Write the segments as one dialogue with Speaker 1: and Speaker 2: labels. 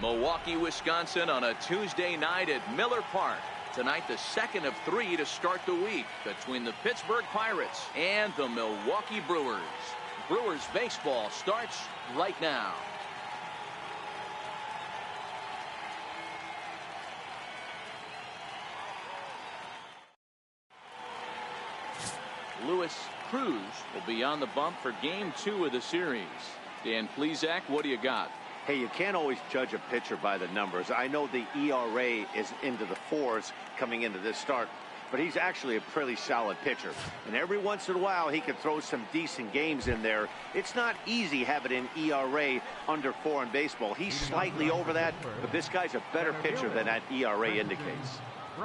Speaker 1: Milwaukee, Wisconsin on a Tuesday night at Miller Park. Tonight, the second of 3 to start the week between the Pittsburgh Pirates and the Milwaukee Brewers. Brewers baseball starts right now. Lewis Cruz will be on the bump for game 2 of the series. Dan Plesac, what do you got?
Speaker 2: Hey, you can't always judge a pitcher by the numbers. I know the ERA is into the 4s coming into this start, but he's actually a pretty solid pitcher. And every once in a while, he can throw some decent games in there. It's not easy having an ERA under 4 in baseball. He's slightly over that, but this guy's a better pitcher than that ERA indicates.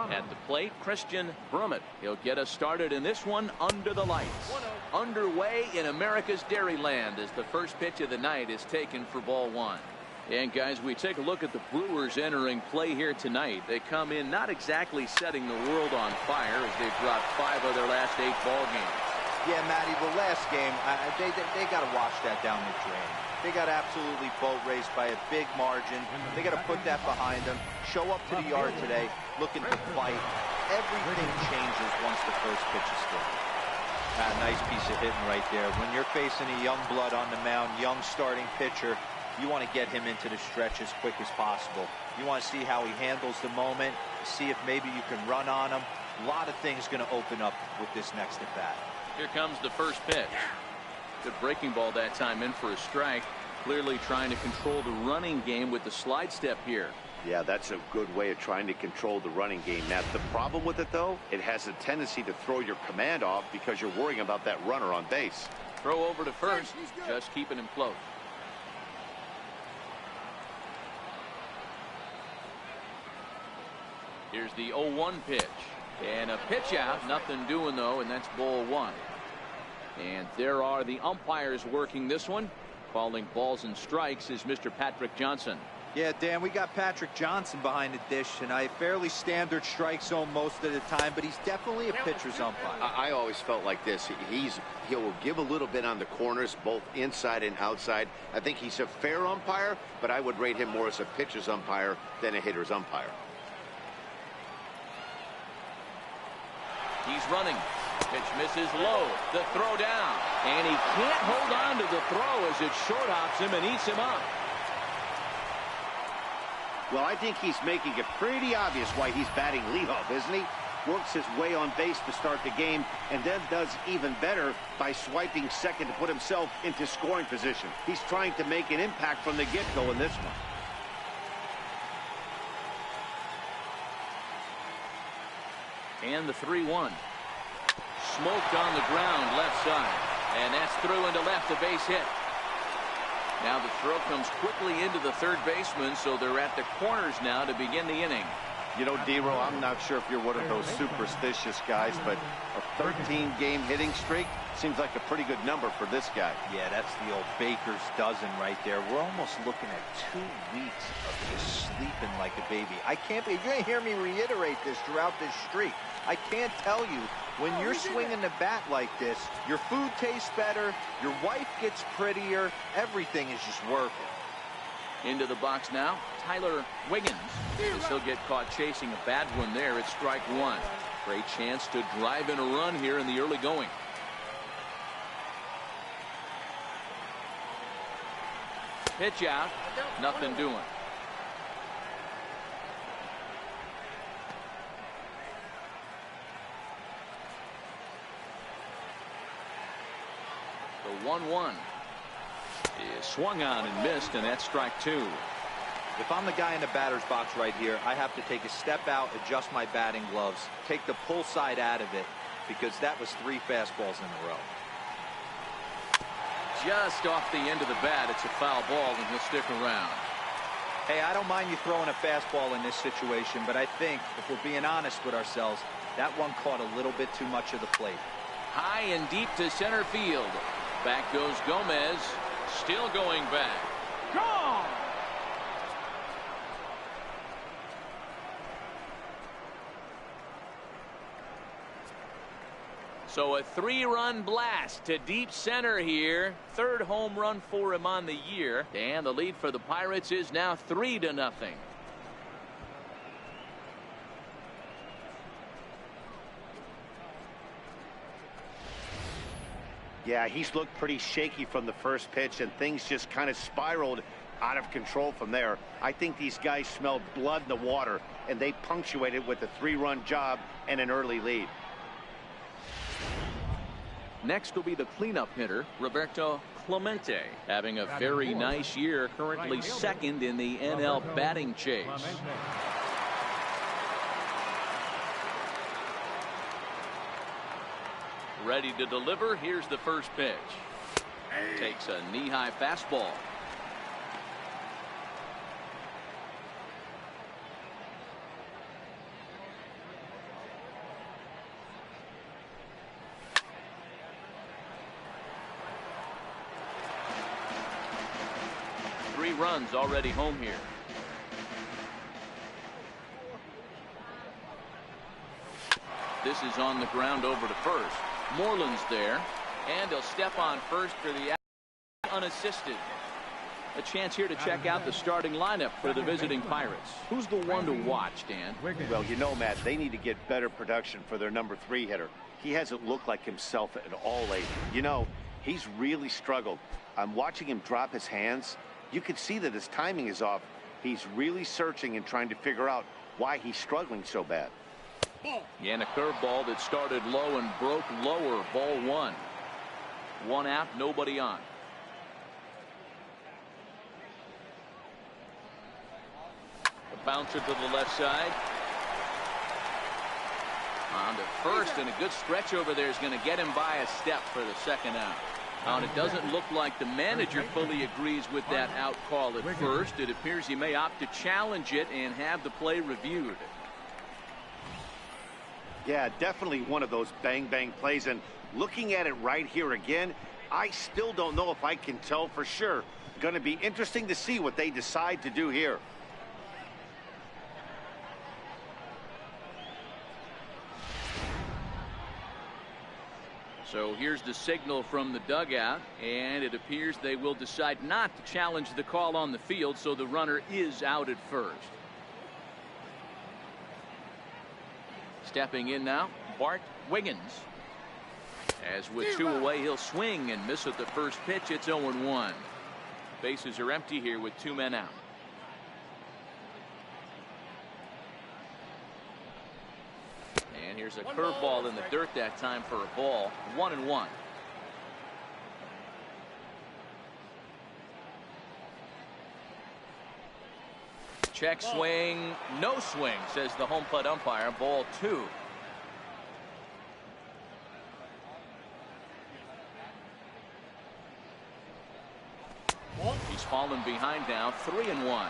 Speaker 1: At the plate, Christian Brummett. He'll get us started in this one under the lights. Underway in America's Dairyland as the first pitch of the night is taken for ball 1. And guys, we take a look at the Brewers entering play here tonight. They come in not exactly setting the world on fire as they've dropped 5 of their last 8 ball games.
Speaker 3: Yeah, Matty, the last game, they got to wash that down the drain. They got absolutely boat raced by a big margin. They got to put that behind them. Show up to the yard today looking to fight. Everything changes once the first pitch is thrown. Nice piece of hitting right there. When you're facing a young blood on the mound, young starting pitcher, you want to get him into the stretch as quick as possible. You want to see how he handles the moment, see if maybe you can run on him. A lot of things going to open up with this next at bat.
Speaker 1: Here comes the first pitch. Good breaking ball that time, in for a strike. Clearly trying to control the running game with the slide step here.
Speaker 2: Yeah, that's a good way of trying to control the running game. Now, the problem with it, though, it has a tendency to throw your command off because you're worrying about that runner on base.
Speaker 1: Throw over to first, just keeping him close. Here's the 0-1 pitch. And a pitch out. Nothing doing, though, and that's ball 1. And there are the umpires working this one. Calling balls and strikes is Mr. Patrick Johnson.
Speaker 3: Yeah, Dan, we got Patrick Johnson behind the dish, and a fairly standard strike zone most of the time, but he's definitely a pitcher's umpire.
Speaker 2: I always felt like this. He'll give a little bit on the corners, both inside and outside. I think he's a fair umpire, but I would rate him more as a pitcher's umpire than a hitter's umpire.
Speaker 1: He's running. Pitch misses low. The throw down. And he can't hold on to the throw as it short hops him and eats him up.
Speaker 2: Well, I think he's making it pretty obvious why he's batting leadoff, isn't he? Works his way on base to start the game and then does even better by swiping second to put himself into scoring position. He's trying to make an impact from the get-go in this one.
Speaker 1: And the 3-1. Smoked on the ground left side. And that's through into left, a base hit. Now the throw comes quickly into the third baseman, so they're at the corners now to begin the inning.
Speaker 2: You know, D-Row, I'm not sure if you're one of those superstitious guys, but a 13-game hitting streak seems like a pretty good number for this guy.
Speaker 3: Yeah, that's the old baker's dozen right there. We're almost looking at 2 weeks of just sleeping like a baby. I can't be, you're going to hear me reiterate this throughout this streak. I can't tell you, when you're swinging the bat like this, your food tastes better, your wife gets prettier, everything is just working.
Speaker 1: Into the box now, Tyler Wiggins. As he'll get caught chasing a bad one there. It's strike 1. Great chance to drive in a run here in the early going. Pitch out. Nothing doing. The 1-1 is swung on and missed, and that's strike 2.
Speaker 3: If I'm the guy in the batter's box right here, I have to take a step out, adjust my batting gloves, take the pull side out of it, because that was 3 fastballs in a row.
Speaker 1: Just off the end of the bat, it's a foul ball, and he'll stick around.
Speaker 3: Hey, I don't mind you throwing a fastball in this situation, but I think, if we're being honest with ourselves, that one caught a little bit too much of the plate.
Speaker 1: High and deep to center field. Back goes Gomez. Still going back. Gone! So a 3-run blast to deep center here. 3rd home run for him on the year. And the lead for the Pirates is now 3-0.
Speaker 2: Yeah, he's looked pretty shaky from the first pitch, and things just kind of spiraled out of control from there. I think these guys smelled blood in the water, and they punctuated with a 3-run job and an early lead.
Speaker 1: Next will be the cleanup hitter, Roberto Clemente, having a very nice year, currently 2nd in the NL batting chase. Ready to deliver. Here's the first pitch. Takes a knee-high fastball. Three runs already home here. This is on the ground over to first. Moreland's there, and he'll step on first for the unassisted. A chance here to check out the starting lineup for the visiting Pirates. Who's the one to watch, Dan?
Speaker 2: Well, you know, Matt, they need to get better production for their number 3 hitter. He hasn't looked like himself at all lately. You know, he's really struggled. I'm watching him drop his hands. You can see that his timing is off. He's really searching and trying to figure out why he's struggling so bad.
Speaker 1: And a curveball that started low and broke lower. Ball 1. 1 out, nobody on. A bouncer to the left side. On to first, and a good stretch over there is going to get him by a step for the 2nd out. And it doesn't look like the manager fully agrees with that out call at first. It appears he may opt to challenge it and have the play reviewed.
Speaker 2: Yeah, definitely one of those bang-bang plays. And looking at it right here again, I still don't know if I can tell for sure. Going to be interesting to see what they decide to do here.
Speaker 1: So here's the signal from the dugout, and it appears they will decide not to challenge the call on the field, so the runner is out at first. Stepping in now, Bart Wiggins. As with 2 away, he'll swing and miss at the first pitch. It's 0-1. Bases are empty here with 2 men out. And here's a curveball in the dirt that time for a ball. 1-1. Check swing, no swing, says the home plate umpire. Ball 2. He's fallen behind now, 3-1.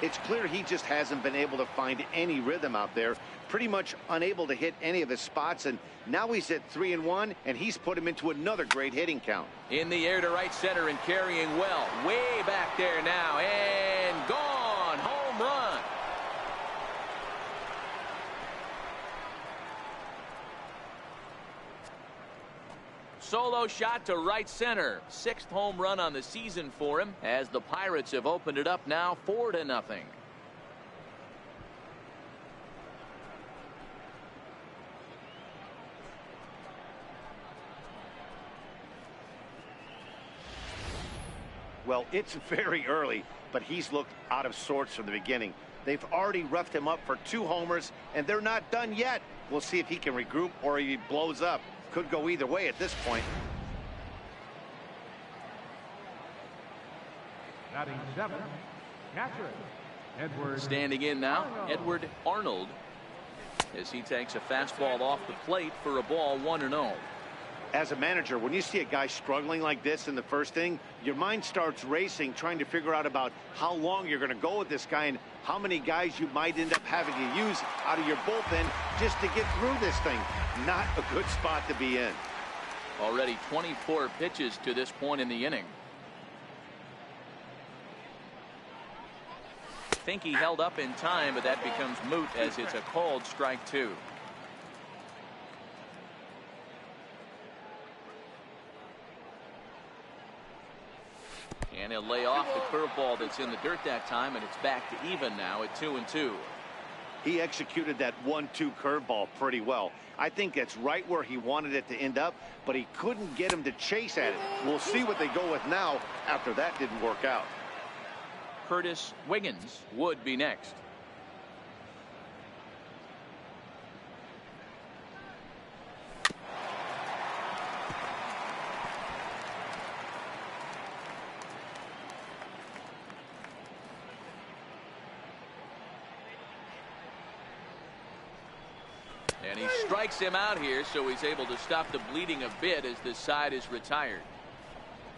Speaker 2: It's clear he just hasn't been able to find any rhythm out there. Pretty much unable to hit any of his spots, and now he's at 3-1, and he's put him into another great hitting count.
Speaker 1: In the air to right center and carrying well. Way back there now, and gone. Home run. Solo shot to right center. 6th home run on the season for him, as the Pirates have opened it up now 4-0.
Speaker 2: Well, it's very early, but he's looked out of sorts from the beginning. They've already roughed him up for 2 homers, and they're not done yet. We'll see if he can regroup or he blows up. Could go either way at this point.
Speaker 4: Batting 7, catcher, Edward.
Speaker 1: Standing in now, Edward Arnold, as he takes a fastball off the plate for a ball. 1-0.
Speaker 2: As a manager, when you see a guy struggling like this in the first inning, your mind starts racing, trying to figure out about how long you're going to go with this guy and how many guys you might end up having to use out of your bullpen just to get through this thing. Not a good spot to be in.
Speaker 1: Already 24 pitches to this point in the inning. I think he held up in time, but that becomes moot as it's a called strike 2. And he'll lay off the curveball that's in the dirt that time, and it's back to even now at 2-2.
Speaker 2: He executed that 1-2 curveball pretty well. I think that's right where he wanted it to end up, but he couldn't get him to chase at it. We'll see what they go with now after that didn't work out.
Speaker 1: Curtis Wiggins would be next. And he strikes him out here, so he's able to stop the bleeding a bit as this side is retired.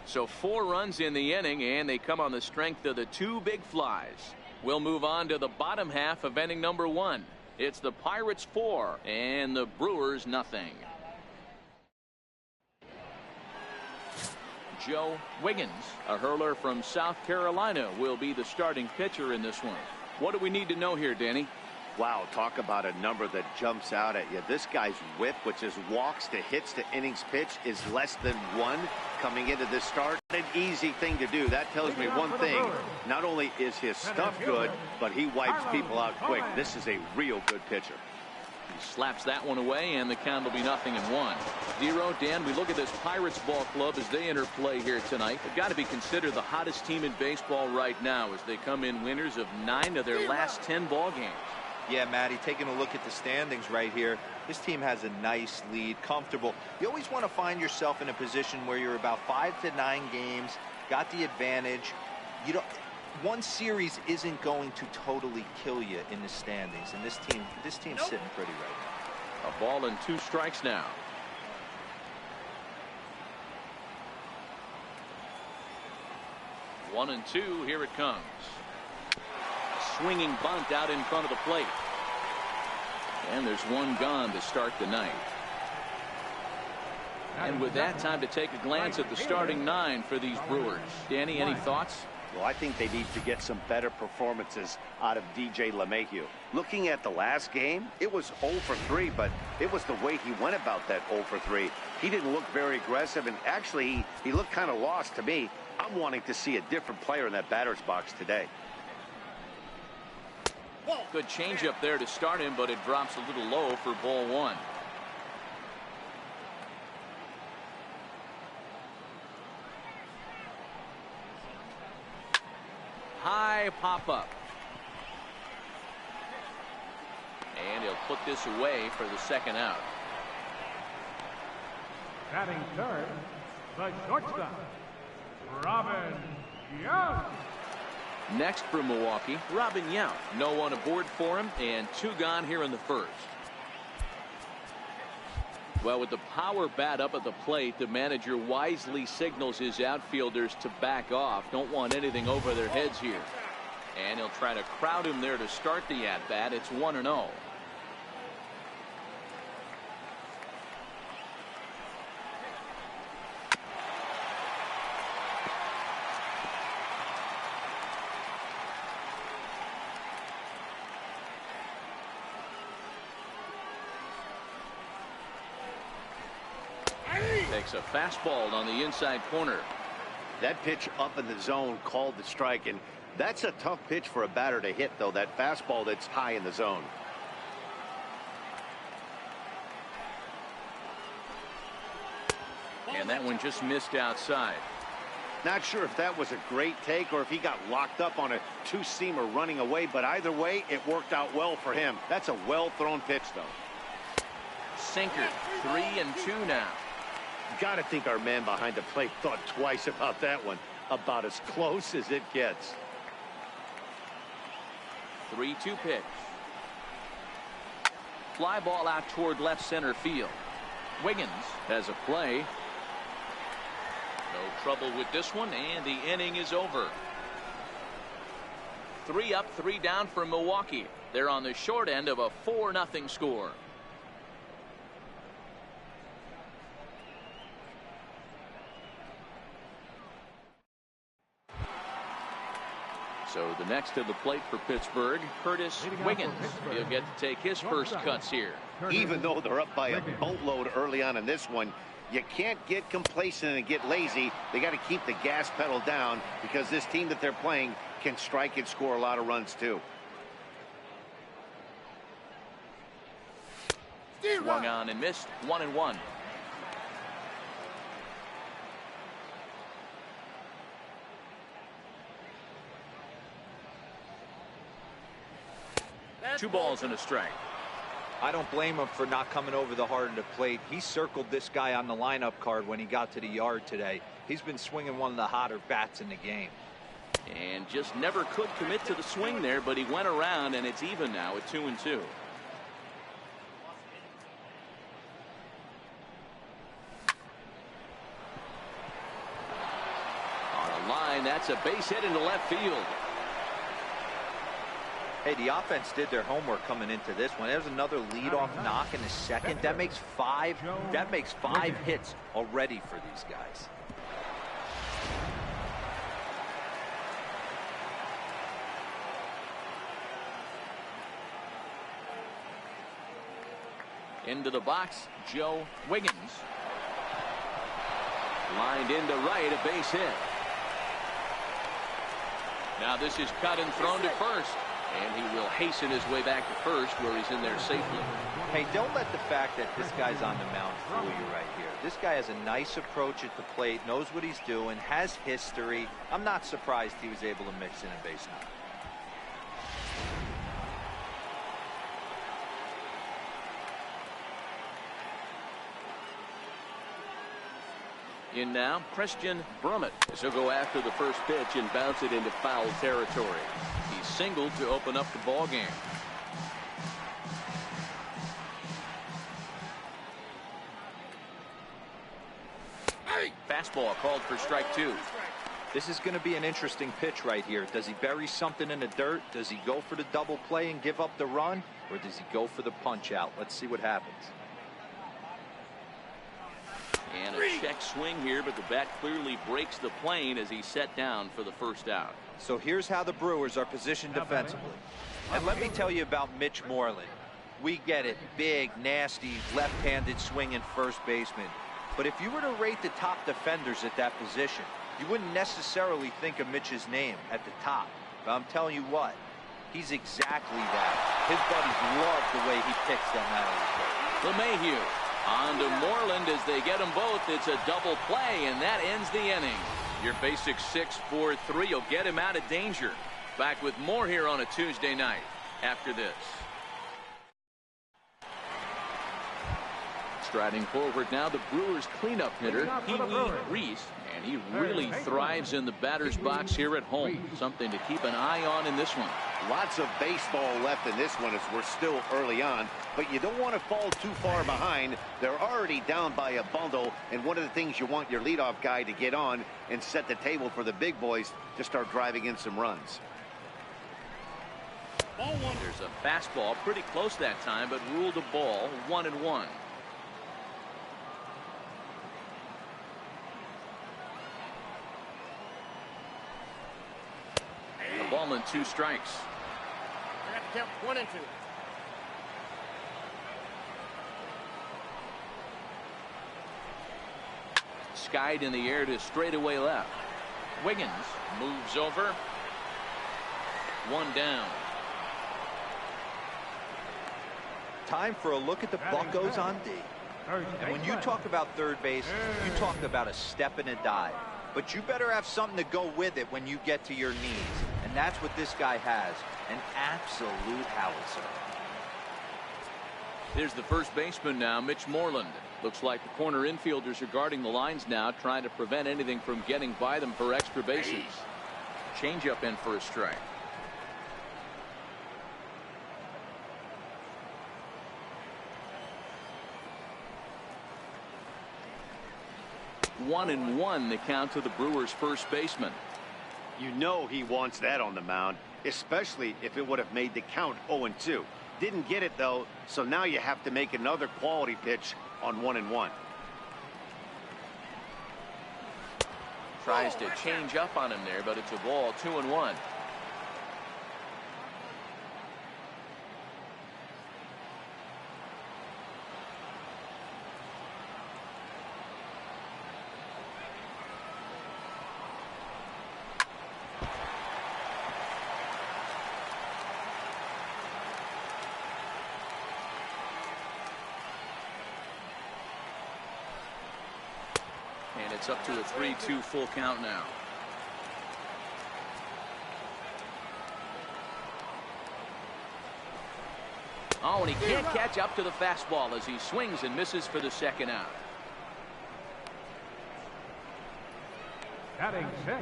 Speaker 1: So 4 runs in the inning, and they come on the strength of the 2 big flies. We'll move on to the bottom half of inning number 1. It's the Pirates 4 and the Brewers nothing. Joe Wiggins, a hurler from South Carolina, will be the starting pitcher in this one. What do we need to know here, Danny?
Speaker 2: Wow, talk about a number that jumps out at you. This guy's whip, which is walks to hits to innings pitch, is less than 1 coming into this start. An easy thing to do. That tells me one thing. Not only is his stuff good, but he wipes people out quick. This is a real good pitcher.
Speaker 1: He slaps that one away, and the count will be 0-1. Zero, Dan, we look at this Pirates ball club as they enter play here tonight. They've got to be considered the hottest team in baseball right now as they come in winners of 9 of their last 10 ball games.
Speaker 3: Yeah, Matty, taking a look at the standings right here, this team has a nice lead, comfortable. You always want to find yourself in a position where you're about 5 to 9 games, got the advantage. You don't, one series isn't going to totally kill you in the standings, and this team's sitting pretty right now.
Speaker 1: A ball and 2 strikes now. One and 2, here it comes. Swinging bunt out in front of the plate. And there's 1 gone to start the night. And with that, time to take a glance at the starting 9 for these Brewers. Danny, any thoughts?
Speaker 2: Well, I think they need to get some better performances out of DJ LeMahieu. Looking at the last game, it was 0 for 3, but it was the way he went about that 0 for 3. He didn't look very aggressive, and actually he looked kind of lost to me. I'm wanting to see a different player in that batter's box today.
Speaker 1: Good changeup there to start him, but it drops a little low for ball 1. High pop up. And he'll put this away for the 2nd out.
Speaker 4: Batting third, the shortstop, Robin Yount.
Speaker 1: Next for Milwaukee, Robin Yount. No one aboard for him, and 2 gone here in the 1st. Well, with the power bat up at the plate, the manager wisely signals his outfielders to back off. Don't want anything over their heads here. And he'll try to crowd him there to start the at-bat. It's 1-0. Takes a fastball on the inside corner.
Speaker 2: That pitch up in the zone called the strike, and that's a tough pitch for a batter to hit, though, that fastball that's high in the zone.
Speaker 1: And that one just missed outside.
Speaker 2: Not sure if that was a great take or if he got locked up on a 2-seamer running away, but either way, it worked out well for him. That's a well-thrown pitch, though.
Speaker 1: Sinker, 3-2 now.
Speaker 2: Got to think our man behind the plate thought twice about that one. About as close as it gets.
Speaker 1: 3-2 pitch. Fly ball out toward left center field. Wiggins has a play. No trouble with this one, and the inning is over. 3 up, 3 down for Milwaukee. They're on the short end of a 4-0 score. So the next to the plate for Pittsburgh, Curtis Wiggins. He'll get to take his first cuts here.
Speaker 2: Even though they're up by a boatload early on in this one, You can't get complacent and get lazy. They got to keep the gas pedal down because this team that they're playing can strike and score a lot of runs too.
Speaker 1: Swung on and missed. 1-1. Two balls and a strike.
Speaker 3: I don't blame him for not coming over the heart of the plate. He circled this guy on the lineup card when he got to the yard today. He's been swinging one of the hotter bats in the game.
Speaker 1: And just never could commit to the swing there, but he went around, and it's even now at 2-2. On a line, that's a base hit into left field.
Speaker 3: Hey, the offense did their homework coming into this one. There's another leadoff knock in the second. That makes five hits already for these guys.
Speaker 1: Into the box, Joe Wiggins. Lined into right, a base hit. Now this is cut and thrown to first. And he will hasten his way back to first, where he's in there safely.
Speaker 3: Hey, don't let the fact that this guy's on the mound fool you right here. This guy has a nice approach at the plate, knows what he's doing, has history. I'm not surprised he was able to mix in a base knock.
Speaker 1: In now, Christian Brumett. He'll go after the first pitch and bounce it into foul territory. He singled to open up the ball game. Fastball called for strike 2.
Speaker 3: This is going to be an interesting pitch right here. Does he bury something in the dirt? Does he go for the double play and give up the run? Or does he go for the punch out? Let's see what happens.
Speaker 1: And a check swing here, but the bat clearly breaks the plane as he's set down for the first out.
Speaker 3: So here's how the Brewers are positioned defensively. And let me tell you about Mitch Moreland. We get it. Big, nasty, left-handed swinging first baseman. But if you were to rate the top defenders at that position, you wouldn't necessarily think of Mitch's name at the top. But I'm telling you what, he's exactly that. His buddies love the way he picks them out of the plate.
Speaker 1: LeMahieu on to Moreland as they get them both. It's a double play, and that ends the inning. Your basic 6-4-3 will get him out of danger. Back with more here on a Tuesday night after this. Striding forward now, the Brewers cleanup hitter, Pee-wee Reese, and he really thrives in the batter's box here at home. Something to keep an eye on in this one.
Speaker 2: Lots of baseball left in this one as we're still early on, but you don't want to fall too far behind. They're already down by a bundle, and one of the things you want your leadoff guy to get on and set the table for the big boys to start driving in some runs.
Speaker 1: There's a fastball pretty close that time, but ruled a ball. 1-1. A ball and 2 strikes.
Speaker 5: Count 1 and 2.
Speaker 1: Skied in the air to straightaway left. Wiggins moves over. 1 down.
Speaker 3: Time for a look at the Buccos on D. And when you talk about third base, you talk about a step and a dive. But you better have something to go with it when you get to your knees. And that's what this guy has. An absolute howitzer.
Speaker 1: Here's the first baseman now, Mitch Moreland. Looks like the corner infielders are guarding the lines now, trying to prevent anything from getting by them for extra bases. Changeup in for a strike. One and 1 the count to the Brewers' first baseman.
Speaker 2: You know he wants that on the mound, especially if it would have made the count 0-2. Didn't get it though, so now you have to make another quality pitch on 1-1.
Speaker 1: Tries to change up on him there, but it's a ball. 2-1. It's up to a 3-2 full count now. Oh, and he can't catch up to the fastball as he swings and misses for the second out.
Speaker 4: Batting six.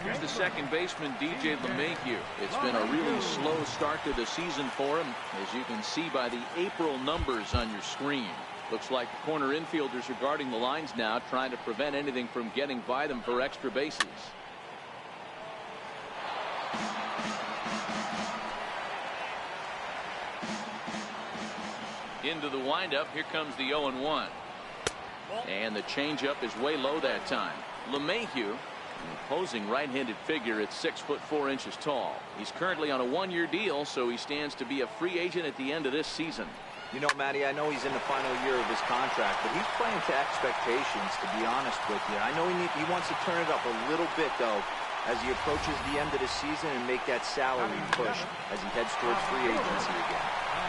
Speaker 1: Here's the second baseman, DJ LeMahieu. It's been a really slow start to the season for him, as you can see by the April numbers on your screen. Looks like the corner infielders are guarding the lines now, trying to prevent anything from getting by them for extra bases. Into the windup. Here comes the 0-1. And the changeup is way low that time. LeMahieu, an imposing right-handed figure at 6'4" tall. He's currently on a one-year deal, so he stands to be a free agent at the end of this season.
Speaker 3: You know, Matty, I know he's in the final year of his contract, but he's playing to expectations, to be honest with you. I know he wants to turn it up a little bit, though, as he approaches the end of the season and make that salary push as he heads towards free agency again.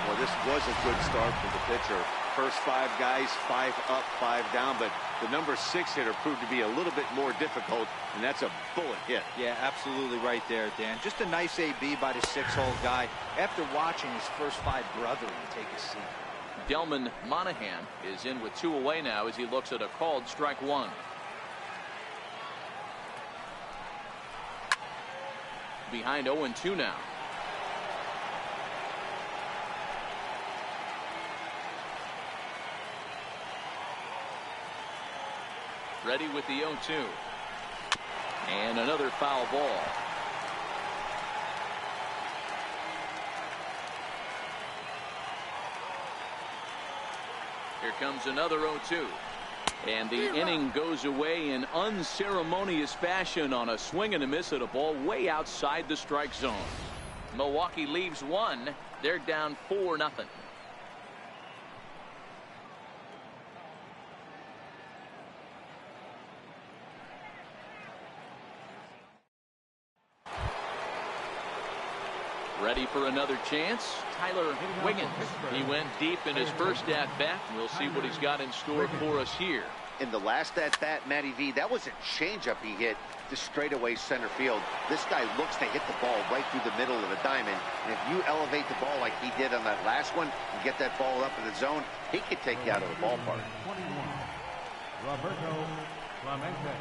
Speaker 2: Well, this was a good start for the pitcher. First 5 guys, 5 up, 5 down, but the number 6 hitter proved to be a little bit more difficult, and that's a bullet hit.
Speaker 3: Yeah, absolutely right there, Dan. Just a nice AB by the 6-hole guy after watching his first 5 brethren take a seat.
Speaker 1: Delman Monahan is in with 2 away now as he looks at a called strike 1. Behind 0-2 now. Ready with the 0-2. And another foul ball. Here comes another 0-2. And the inning goes away in unceremonious fashion on a swing and a miss at a ball way outside the strike zone. Milwaukee leaves 1. They're down 4-0. Ready for another chance. Tyler Wiggins. He went deep in his first at-bat. We'll see what he's got in store for us here.
Speaker 2: In the last at-bat, Matty V, that was a changeup he hit to straightaway center field. This guy looks to hit the ball right through the middle of the diamond. And if you elevate the ball like he did on that last one and get that ball up in the zone, he could take you out of the ballpark.
Speaker 4: 21. Roberto Clemente.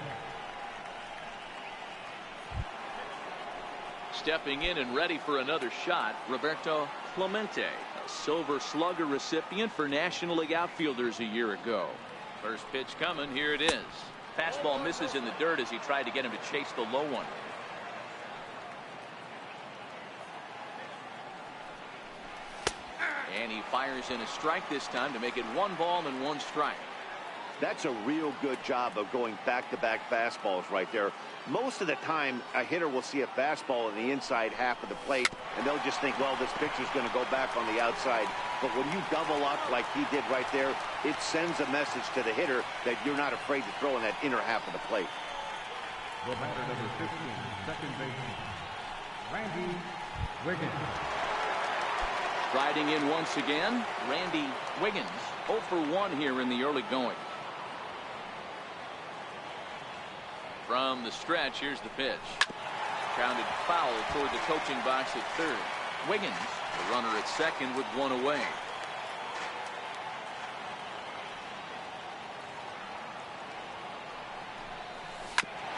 Speaker 1: Stepping in and ready for another shot, Roberto Clemente, a Silver Slugger recipient for National League outfielders a year ago. First pitch coming. Here it is. Fastball misses in the dirt as he tried to get him to chase the low one. And he fires in a strike this time to make it 1 ball and 1 strike.
Speaker 2: That's a real good job of going back-to-back fastballs right there. Most of the time, a hitter will see a fastball in the inside half of the plate, and they'll just think, well, this pitcher's going to go back on the outside. But when you double up like he did right there, it sends a message to the hitter that you're not afraid to throw in that inner half of the plate.
Speaker 4: The batter number 15, second baseman, Randy Wiggins.
Speaker 1: Striding in once again, Randy Wiggins. 0 for 1 here in the early going. From the stretch, here's the pitch. Grounded foul toward the coaching box at third. Wiggins, the runner at second with 1 away.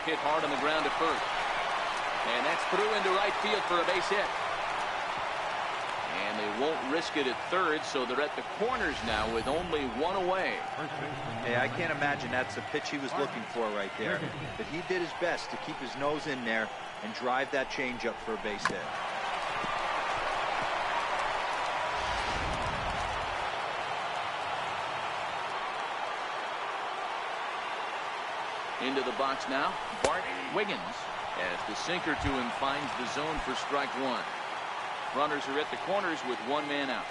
Speaker 1: Hit hard on the ground at first. And that's through into right field for a base hit. And they won't risk it at third, so they're at the corners now with only 1 away.
Speaker 3: Hey, I can't imagine that's the pitch he was looking for right there. But he did his best to keep his nose in there and drive that changeup for a base hit.
Speaker 1: Into the box now, Bart Wiggins, as the sinker to him finds the zone for strike 1. Runners are at the corners with 1 man out.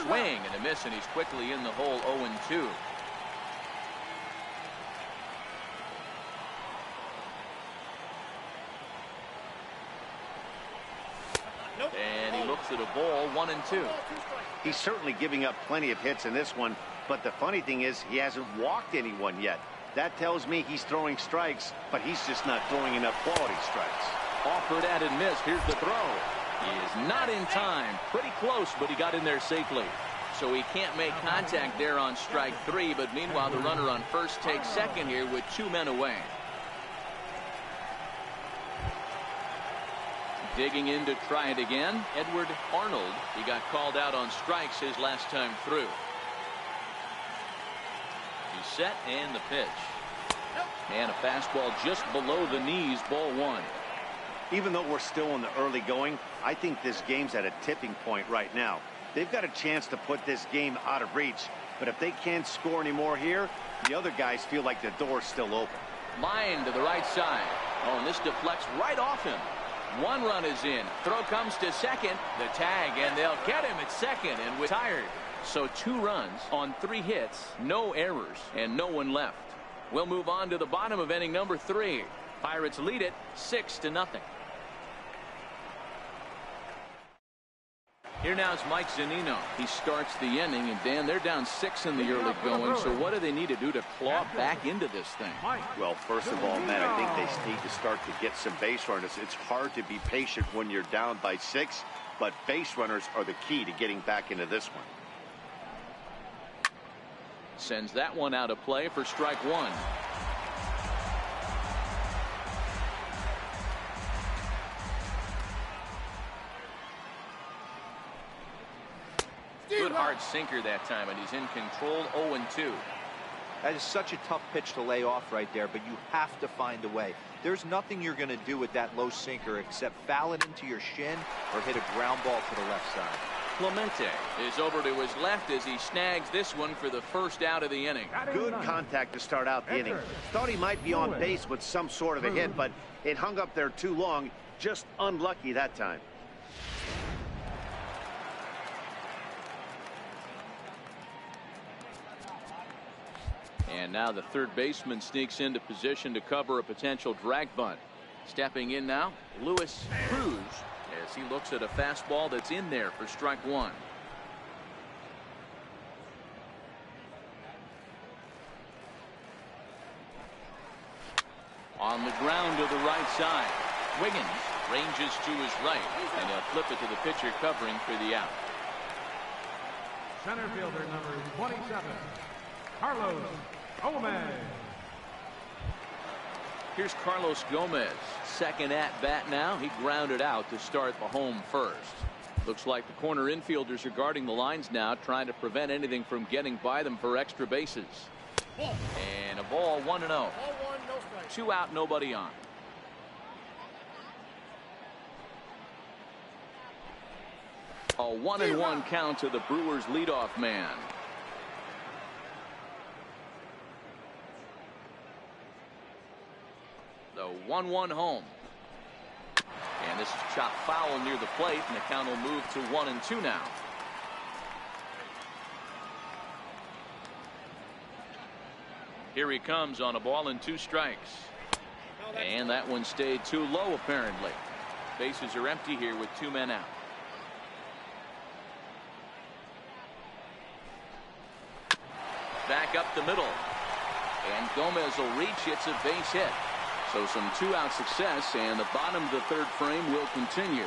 Speaker 1: Swing and a miss, and he's quickly in the hole. 0-2. And he looks at a ball 1-2.
Speaker 2: He's certainly giving up plenty of hits in this one, but the funny thing is he hasn't walked anyone yet. That tells me he's throwing strikes, but he's just not throwing enough quality strikes.
Speaker 1: Offered at and missed. Here's the throw. He is not in time. Pretty close, but he got in there safely. So he can't make contact there on strike 3, but meanwhile the runner on first takes second here with 2 men away. Digging in to try it again, Edward Arnold. He got called out on strikes his last time through. He's set and the pitch. And a fastball just below the knees, ball 1.
Speaker 2: Even though we're still in the early going, I think this game's at a tipping point right now. They've got a chance to put this game out of reach, but if they can't score any more here, the other guys feel like the door's still open.
Speaker 1: Line to the right side. Oh, and this deflects right off him. 1 run is in. Throw comes to second. The tag, and they'll get him at second and retired. So 2 runs on 3 hits, no errors, and no one left. We'll move on to the bottom of inning number 3. Pirates lead it 6-0. Here now is Mike Zunino. He starts the inning, and Dan, they're down 6 in the early going. So what do they need to do to claw back into this thing?
Speaker 2: Well, first of all, Matt, I think they need to start to get some base runners. It's hard to be patient when you're down by 6, but base runners are the key to getting back into this one.
Speaker 1: Sends that one out of play for strike 1. Good hard sinker that time, and he's in control. 0-2.
Speaker 3: That is such a tough pitch to lay off right there, but you have to find a way. There's nothing you're going to do with that low sinker except foul it into your shin or hit a ground ball to the left side.
Speaker 1: Clemente is over to his left as he snags this one for the first out of the inning.
Speaker 2: Good contact to start out the inning. Thought he might be on base with some sort of a hit, but it hung up there too long. Just unlucky that time.
Speaker 1: And now the third baseman sneaks into position to cover a potential drag bunt. Stepping in now, Luis Cruz, as he looks at a fastball that's in there for strike 1. On the ground to the right side. Wiggins ranges to his right, and he'll flip it to the pitcher covering for the out.
Speaker 4: Center fielder number 27, Carlos Gomez.
Speaker 1: Here's Carlos Gomez, second at bat now. He grounded out to start the home first. Looks like the corner infielders are guarding the lines now, trying to prevent anything from getting by them for extra bases. And a ball, 1-0. 2 out, nobody on. A 1-1 count to the Brewers leadoff man. The 1-1 home. And this is chopped foul near the plate, and the count will move to 1-2 now. Here he comes on a ball and 2 strikes. And that one stayed too low apparently. Bases are empty here with 2 men out. Back up the middle. And Gomez will reach. It's a base hit. So some 2-out success, and the bottom of the third frame will continue.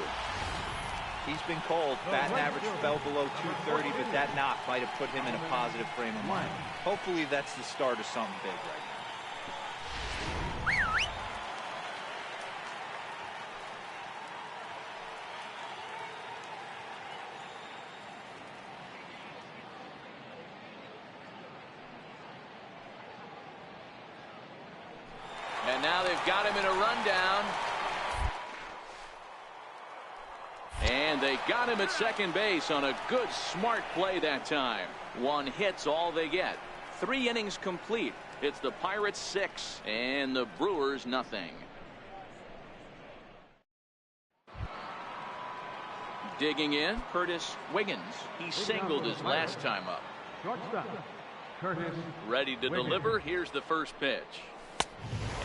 Speaker 3: He's been called. Batting average fell below 230, but that knock might have put him in a positive frame of mind. Hopefully that's the start of something big right now.
Speaker 1: And now they've got him in a rundown. And they got him at second base on a good, smart play that time. 1 hit's all they get. 3 innings complete. It's the Pirates 6 and the Brewers nothing. Digging in, Curtis Wiggins. He singled his last time up.
Speaker 4: Shortstop, Curtis.
Speaker 1: Ready to deliver. Here's the first pitch.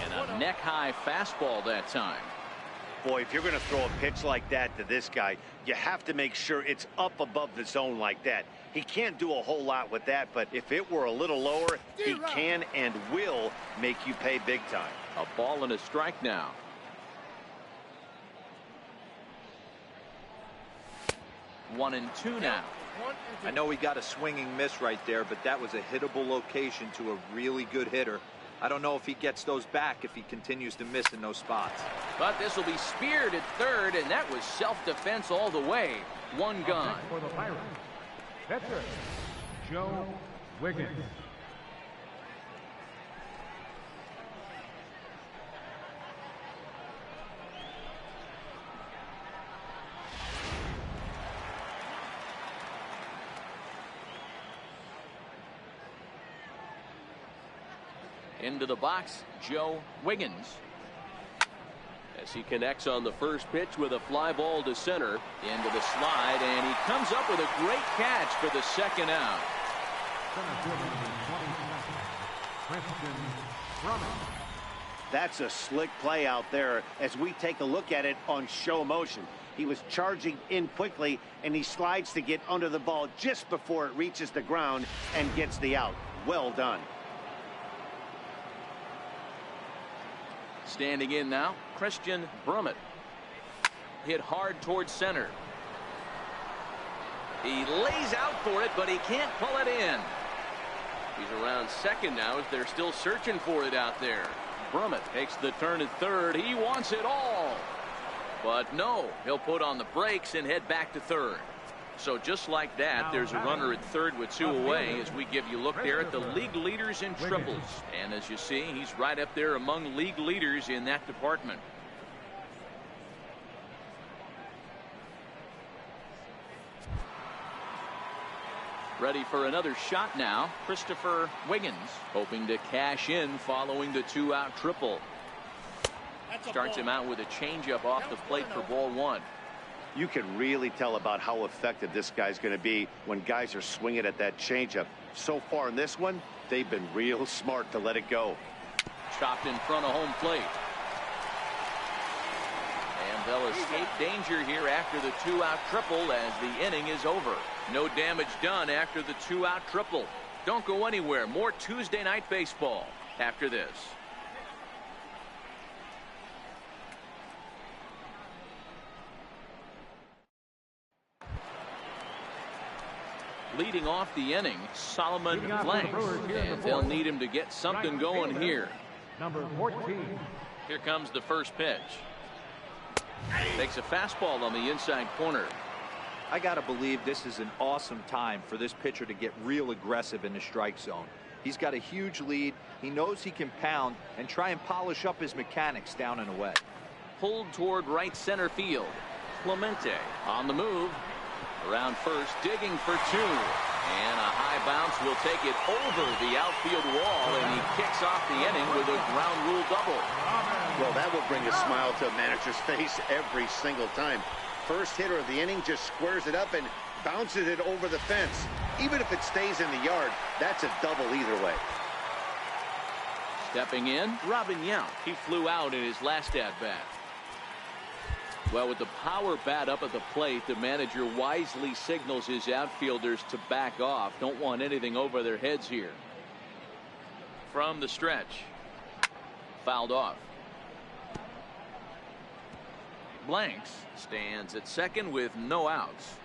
Speaker 1: And a neck-high fastball that time.
Speaker 2: Boy, if you're going to throw a pitch like that to this guy, you have to make sure it's up above the zone like that. He can't do a whole lot with that, but if it were a little lower, he can and will make you pay big time.
Speaker 1: A ball and a strike now. 1-2 now.
Speaker 3: I know he got a swinging miss right there, but that was a hittable location to a really good hitter. I don't know if he gets those back if he continues to miss in those spots.
Speaker 1: But this will be speared at third, and that was self-defense all the way. One gone.
Speaker 4: For the Pirates, pitcher Joe Wiggins.
Speaker 1: Into the box, Joe Wiggins. As he connects on the first pitch with a fly ball to center. Into the slide, and he comes up with a great catch for the second out.
Speaker 2: That's a slick play out there as we take a look at it on show motion. He was charging in quickly, and he slides to get under the ball just before it reaches the ground and gets the out. Well done.
Speaker 1: Standing in now, Christian Brummett. Hit hard towards center. He lays out for it, but he can't pull it in. He's around second now as they're still searching for it out there. Brummett takes the turn at third. He wants it all. But no, he'll put on the brakes and head back to third. So just like that, there's a runner at third with two away as we give you a look there at the league leaders in triples. And as you see, he's right up there among league leaders in that department. Ready for another shot now, Christopher Wiggins, hoping to cash in following the two-out triple. Starts him out with a changeup off the plate for ball one.
Speaker 2: You can really tell about how effective this guy's going to be when guys are swinging at that changeup. So far in this one, they've been real smart to let it go.
Speaker 1: Chopped in front of home plate. And they'll escape danger here after the two-out triple as the inning is over. No damage done after the two-out triple. Don't go anywhere. More Tuesday night baseball after this. Leading off the inning, Solomon Blanks, and they'll need him to get something going here.
Speaker 4: Number 14.
Speaker 1: Here comes the first pitch. Takes a fastball on the inside corner.
Speaker 3: I gotta believe this is an awesome time for this pitcher to get real aggressive in the strike zone. He's got a huge lead. He knows he can pound and try and polish up his mechanics down and away.
Speaker 1: Pulled toward right center field. Clemente on the move. Around first, digging for two. And a high bounce will take it over the outfield wall, and he kicks off the inning with a ground rule double.
Speaker 2: Well, that will bring a smile to a manager's face every single time. First hitter of the inning just squares it up and bounces it over the fence. Even if it stays in the yard, that's a double either way.
Speaker 1: Stepping in, Robin Yount. He flew out in his last at-bat. Well, with the power bat up at the plate, the manager wisely signals his outfielders to back off. Don't want anything over their heads here. From the stretch. Fouled off. Blanks stands at second with no outs.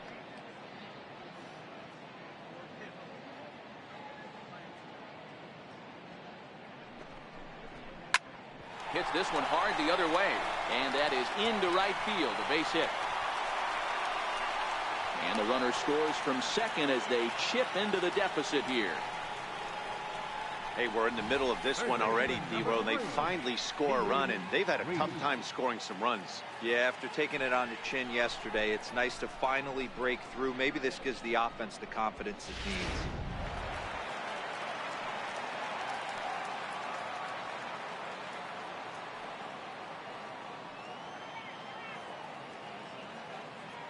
Speaker 1: Hits this one hard the other way, and that is into right field, a base hit. And the runner scores from second as they chip into the deficit here.
Speaker 2: Hey, we're in the middle of this one already, D-Row. They finally score a run, and they've had a tough time scoring some runs.
Speaker 3: Yeah, after taking it on the chin yesterday, it's nice to finally break through. Maybe this gives the offense the confidence it needs.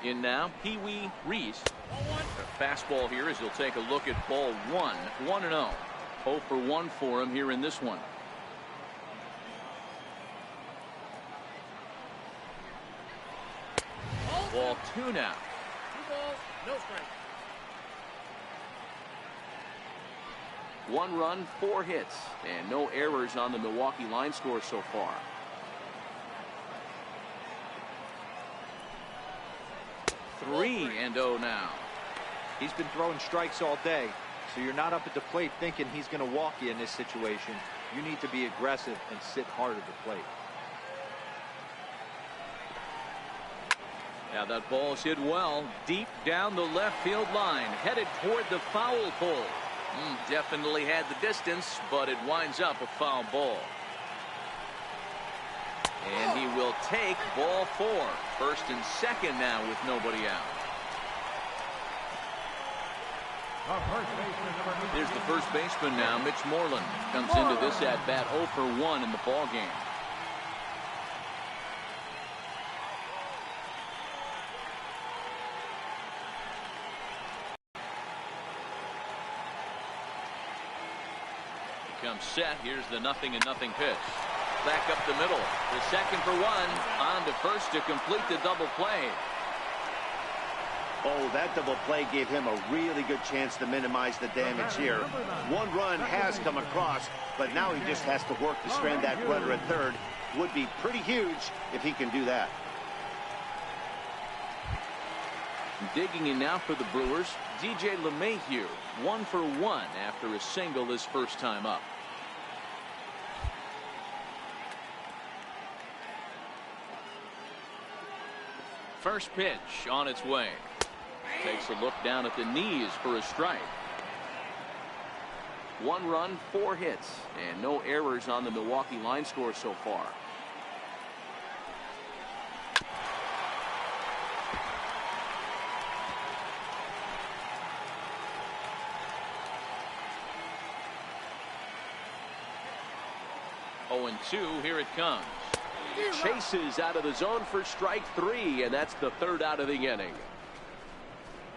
Speaker 1: In now, Pee Wee Reese. A fastball here as he'll take a look at ball one. 1-0. 0 for 1 for him here in this one. Ball 2 now.
Speaker 5: 2 balls, no strikes.
Speaker 1: 1 run, 4 hits, and no errors on the Milwaukee line score so far. 3-0 now.
Speaker 3: He's been throwing strikes all day, so you're not up at the plate thinking he's going to walk you in this situation. You need to be aggressive and sit hard at the plate.
Speaker 1: Now that ball's hit well, deep down the left field line, headed toward the foul pole. Definitely had the distance, but it winds up a foul ball. And he will take ball 4. First and second now with nobody out. Here's the first baseman now, Mitch Moreland. Comes into this at bat 0 for 1 in the ball game. Comes set. Here's the 0-0 pitch. Back up the middle. The second for 1. On to first to complete the double play.
Speaker 2: Oh, that double play gave him a really good chance to minimize the damage here. 1 run has come across, but now he just has to work to strand that runner at third. Would be pretty huge if he can do that.
Speaker 1: Digging in now for the Brewers, DJ LeMahieu. 1 for 1 after a single his first time up. First pitch on its way. Takes a look down at the knees for a strike. 1 run, 4 hits, and no errors on the Milwaukee line score so far. Oh, 2, here it comes. Chases out of the zone for strike 3, and that's the 3rd out of the inning.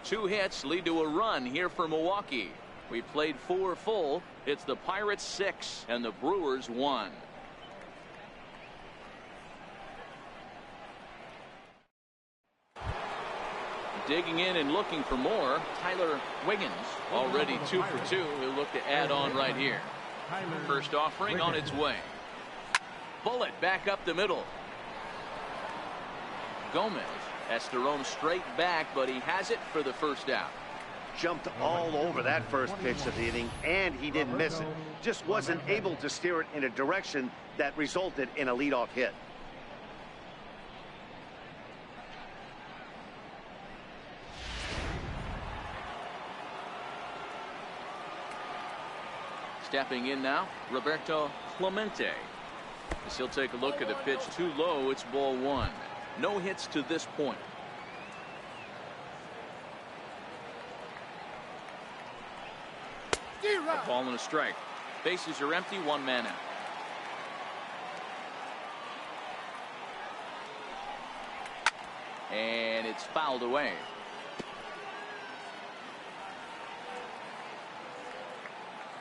Speaker 1: 2 hits lead to a run here for Milwaukee. We played 4 full. It's the Pirates 6 and the Brewers 1. Digging in and looking for more, Tyler Wiggins. Already 2 for 2. He'll look to add on right here. First offering on its way. Bullet back up the middle. Gomez has to roam straight back, but he has it for the first out.
Speaker 2: Jumped all over that first pitch of the inning, and he didn't miss it. Just wasn't able to steer it in a direction that resulted in a leadoff hit.
Speaker 1: Stepping in now, Roberto Clemente. As he'll take a look at a pitch too low, it's ball 1. No hits to this point. A ball and a strike. Bases are empty, 1 man out. And it's fouled away.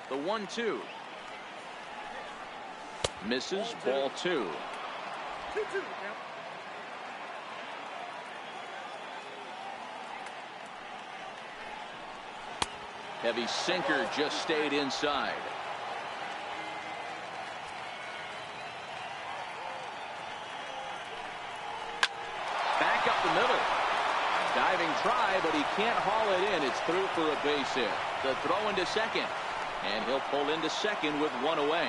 Speaker 1: The 1-2. Misses, ball 2.
Speaker 5: 2-2.
Speaker 1: Heavy sinker just stayed inside. Back up the middle. Diving try, but he can't haul it in. It's through for a base hit. The throw into second. And he'll pull into second with 1 away.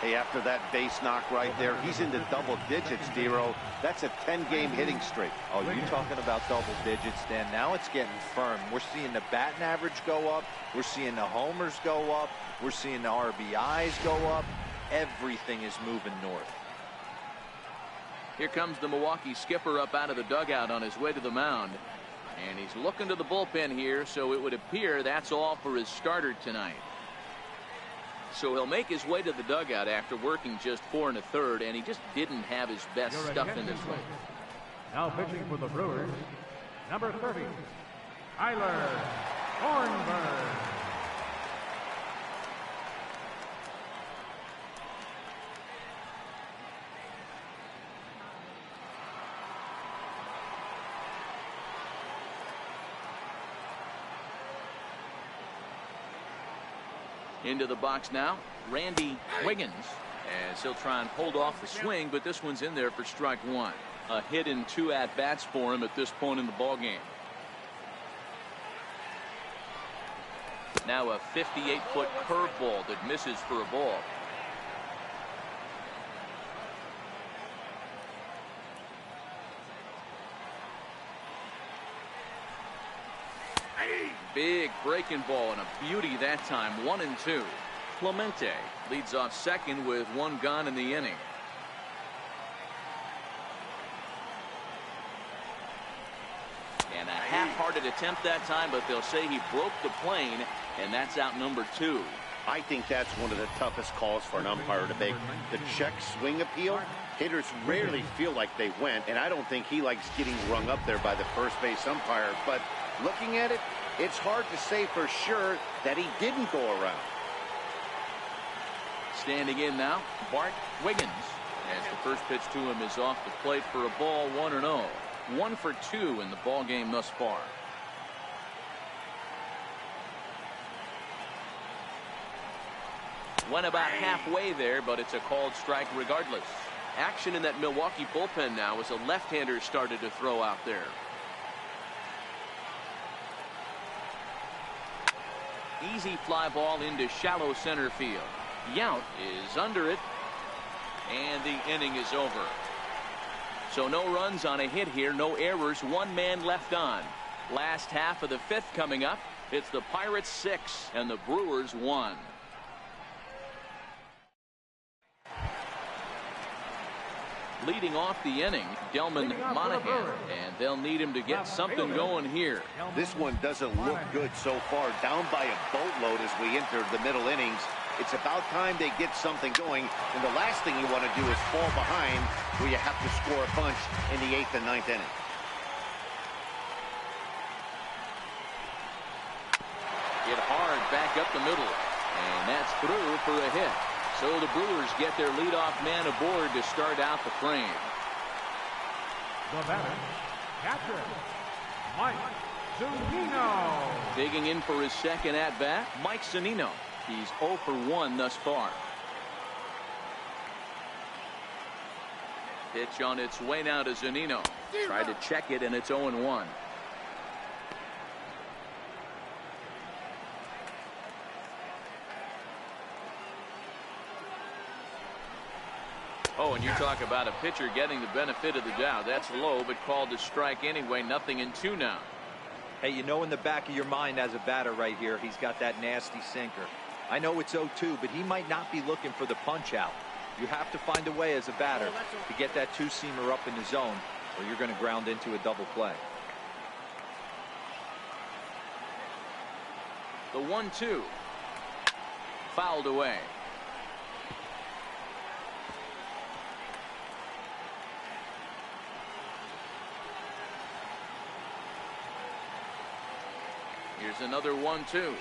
Speaker 2: Hey, after that base knock right there, he's into double digits, Dero. That's a 10-game hitting streak.
Speaker 3: Oh, you talking about double digits, Dan. Now it's getting firm. We're seeing the batting average go up. We're seeing the homers go up. We're seeing the RBIs go up. Everything is moving north.
Speaker 1: Here comes the Milwaukee skipper up out of the dugout on his way to the mound. And he's looking to the bullpen here, so it would appear that's all for his starter tonight. So he'll make his way to the dugout after working just 4 1/3, and he just didn't have his best stuff in this one.
Speaker 4: Now pitching for the Brewers, number 30, Tyler Thornburg.
Speaker 1: Into the box now, Randy Wiggins. As he'll try and hold off the swing, but this one's in there for strike one. A hit in 2 at-bats for him at this point in the ball game. Now a 58-foot curveball that misses for a ball. Big breaking ball and a beauty that time. 1-2. Clemente leads off second with 1 gone in the inning. And a half-hearted attempt that time, but they'll say he broke the plane, and that's out number 2.
Speaker 2: I think that's one of the toughest calls for an umpire to make. The check swing appeal, hitters rarely feel like they went, and I don't think he likes getting rung up there by the first base umpire. But looking at it, it's hard to say for sure that he didn't go around.
Speaker 1: Standing in now, Bart Wiggins. As the first pitch to him is off the plate for a ball. 1-0. 1 for 2 in the ball game thus far. Went about halfway there, but it's a called strike regardless. Action in that Milwaukee bullpen now as a left-hander started to throw out there. Easy fly ball into shallow center field. Yount is under it, and the inning is over. So no runs on a hit here, no errors, 1 man left on. Last half of the 5th coming up. It's the Pirates 6 and the Brewers 1. Leading off the inning, Delman Monahan, and they'll need him to get something going here.
Speaker 2: This one doesn't look good so far. Down by a boatload as we enter the middle innings. It's about time they get something going, and the last thing you want to do is fall behind where you have to score a bunch in the 8th and 9th inning.
Speaker 1: Hit hard back up the middle, and that's through for a hit. So the Brewers get their leadoff man aboard to start out the frame.
Speaker 4: The batter, catcher, Mike Zunino.
Speaker 1: Digging in for his second at-bat, Mike Zunino. He's 0 for 1 thus far. Pitch on its way now to Zunino. Tried to check it, and it's 0-1. Oh, and you talk about a pitcher getting the benefit of the doubt. That's low, but called to strike anyway. 0-2 now.
Speaker 3: Hey, you know in the back of your mind as a batter right here, he's got that nasty sinker. I know it's 0-2, but he might not be looking for the punch out. You have to find a way as a batter to get that 2-seamer up in the zone, or you're going to ground into a double play.
Speaker 1: The 1-2. Fouled away. Here's another 1-2.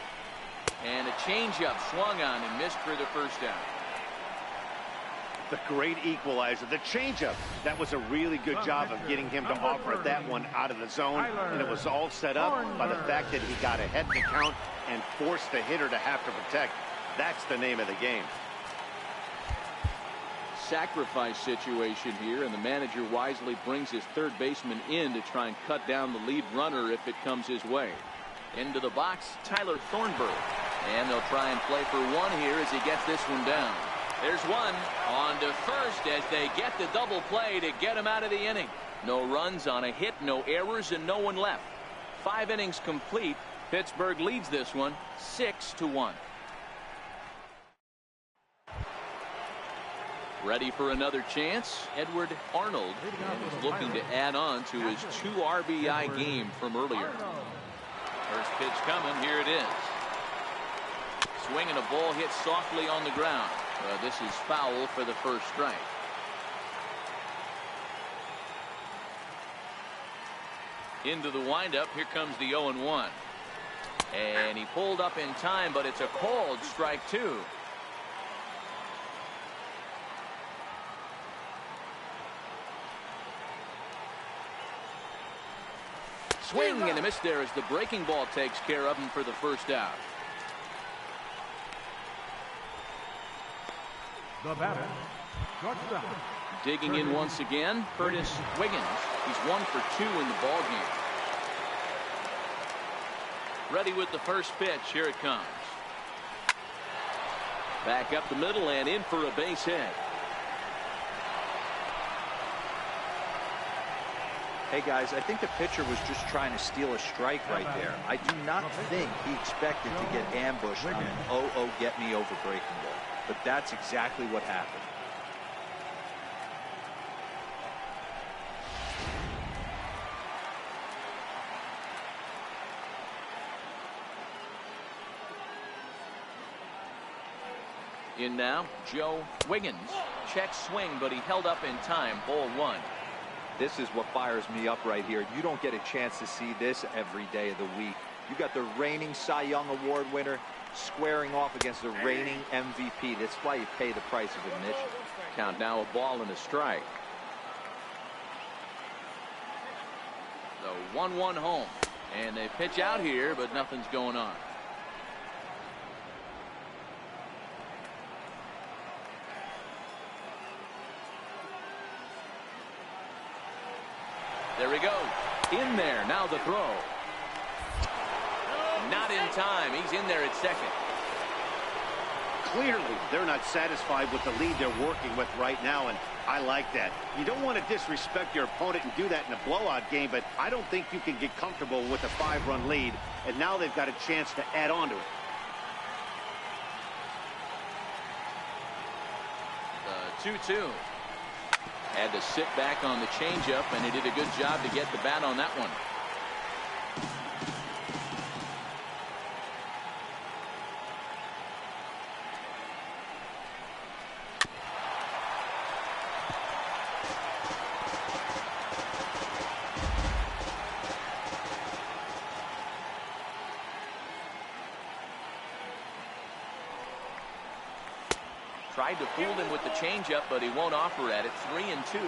Speaker 1: And a changeup swung on and missed for the first out.
Speaker 2: The great equalizer, the changeup. That was a really good job of getting him to offer that one out of the zone. And it was all set up by the fact that he got ahead in the count and forced the hitter to have to protect. That's the name of the game.
Speaker 1: Sacrifice situation here, and the manager wisely brings his third baseman in to try and cut down the lead runner if it comes his way. Into the box, Tyler Thornburg. And they'll try and play for one here as he gets this one down. There's one on to first as they get the double play to get him out of the inning. No runs on a hit, no errors, and no one left. 5 innings complete. Pittsburgh leads this one 6-1. Ready for another chance? Edward Arnold is looking to add on to his 2 RBI game from earlier. First pitch coming. Here it is. Swinging a ball hit softly on the ground. This is foul for the first strike. Into the windup. Here comes the 0-1. And he pulled up in time, but it's a called strike 2. Swing and a miss there as the breaking ball takes care of him for the first out.
Speaker 4: The batter, shortstop.
Speaker 1: Digging in once again, Curtis Wiggins. He's 1 for 2 in the ball game. Ready with the first pitch. Here it comes. Back up the middle and in for a base hit.
Speaker 3: Hey guys, I think the pitcher was just trying to steal a strike right there. I do not think he expected to get ambushed on an 0-0 get me over breaking ball. But that's exactly what happened.
Speaker 1: In now, Joe Wiggins. Check swing, but he held up in time. Ball 1.
Speaker 3: This is what fires me up right here. You don't get a chance to see this every day of the week. You got the reigning Cy Young Award winner squaring off against the reigning MVP. That's why you pay the price of admission.
Speaker 1: Count now, a ball and a strike. The 1-1 home. And they pitch out here, but nothing's going on. There he goes. In there. Now the throw. Not in time. He's in there at second.
Speaker 2: Clearly, they're not satisfied with the lead they're working with right now, and I like that. You don't want to disrespect your opponent and do that in a blowout game, but I don't think you can get comfortable with a 5-run lead, and now they've got a chance to add on to it.
Speaker 1: The 2-2. Had to sit back on the changeup, and he did a good job to get the bat on that one. Tried to fool him with the changeup, but he won't offer at it. 3-2.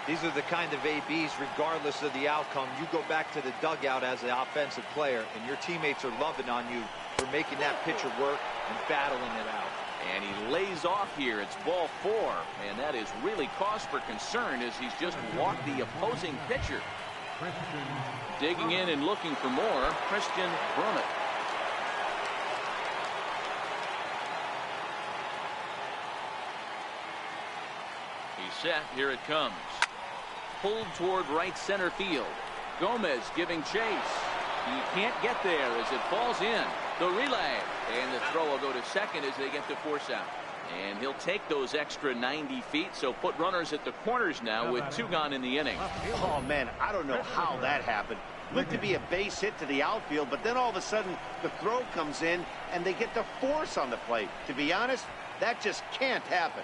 Speaker 3: These are the kind of ABs, regardless of the outcome. You go back to the dugout as an offensive player, and your teammates are loving on you for making that pitcher work and battling it out.
Speaker 1: And he lays off here. It's ball 4, and that is really cause for concern as he's just walked the opposing pitcher. Digging in and looking for more, Christian Brummett. Set. Here it comes. Pulled toward right center field. Gomez giving chase. He can't get there as it falls in. The relay. And the throw will go to second as they get the force out. And he'll take those extra 90 feet, so put runners at the corners now with 2 gone in the inning.
Speaker 2: Oh, man, I don't know how that happened. Looked to be a base hit to the outfield, but then all of a sudden the throw comes in and they get the force on the plate. To be honest, that just can't happen.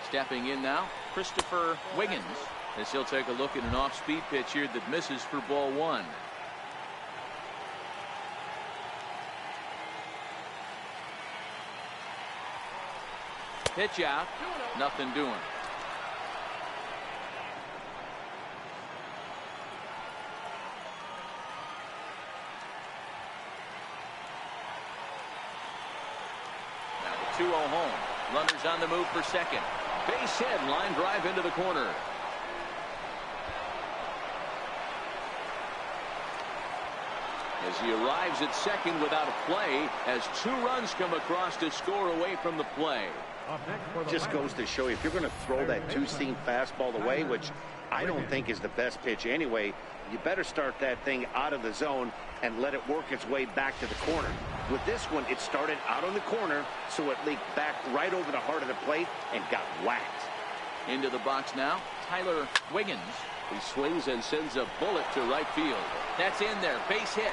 Speaker 1: Stepping in now, Christopher Wiggins, as he'll take a look at an off-speed pitch here that misses for ball 1. Pitch out, nothing doing. Now the 2-0 home. Runners on the move for second. Base hit, line drive into the corner. As he arrives at second without a play, as 2 runs come across to score away from the play.
Speaker 2: Just goes to show you, if you're going to throw that 2-seam fastball away, which I don't think is the best pitch anyway, you better start that thing out of the zone and let it work its way back to the corner. With this one, it started out on the corner, so it leaked back right over the heart of the plate and got whacked.
Speaker 1: Into the box now, Tyler Wiggins. He swings and sends a bullet to right field. That's in there, base hit.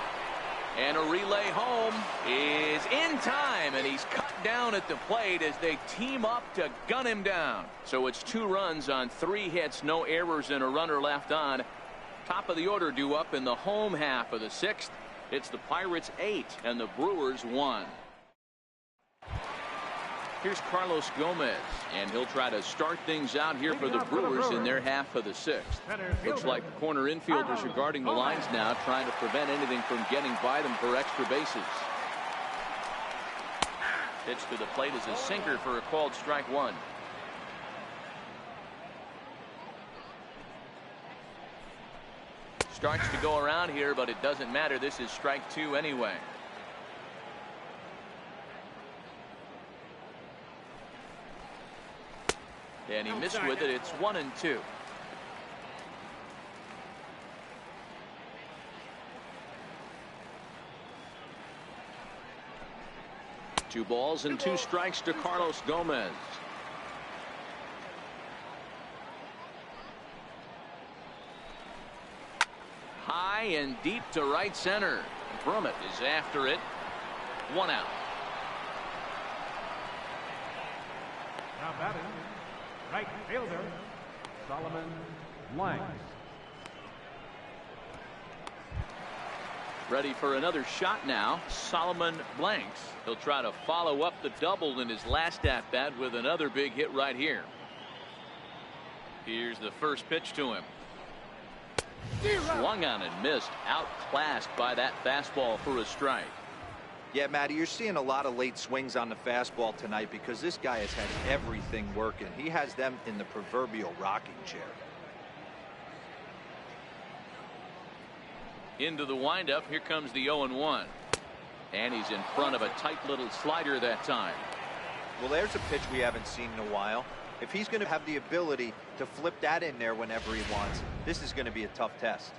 Speaker 1: And a relay home is in time, and he's cut down at the plate as they team up to gun him down. So it's 2 runs on 3 hits, no errors, and a runner left on. Top of the order due up in the home half of the 6th. It's the Pirates 8 and the Brewers 1. Here's Carlos Gomez, and he'll try to start things out here for the Brewers in their half of the sixth. Looks like the corner infielders are guarding the lines now, trying to prevent anything from getting by them for extra bases. Pitch to the plate is a sinker for a called strike one. Starts to go around here, but it doesn't matter. This is strike two anyway. And he missed with it. It's 1-2. Two balls and two strikes to Carlos Gomez. High and deep to right center. Brummett is after it. One out.
Speaker 4: Now batting, right fielder, Solomon Blanks.
Speaker 1: Ready for another shot now. Solomon Blanks. He'll try to follow up the double in his last at bat with another big hit right here. Here's the first pitch to him. Swung on and missed. Outclassed by that fastball for a strike.
Speaker 3: Yeah, Matty, you're seeing a lot of late swings on the fastball tonight because this guy has had everything working. He has them in the proverbial rocking chair.
Speaker 1: Into the windup. Here comes the 0-1. And he's in front of a tight little slider that time.
Speaker 3: Well, there's a pitch we haven't seen in a while. If he's going to have the ability to flip that in there whenever he wants, this is going to be a tough test.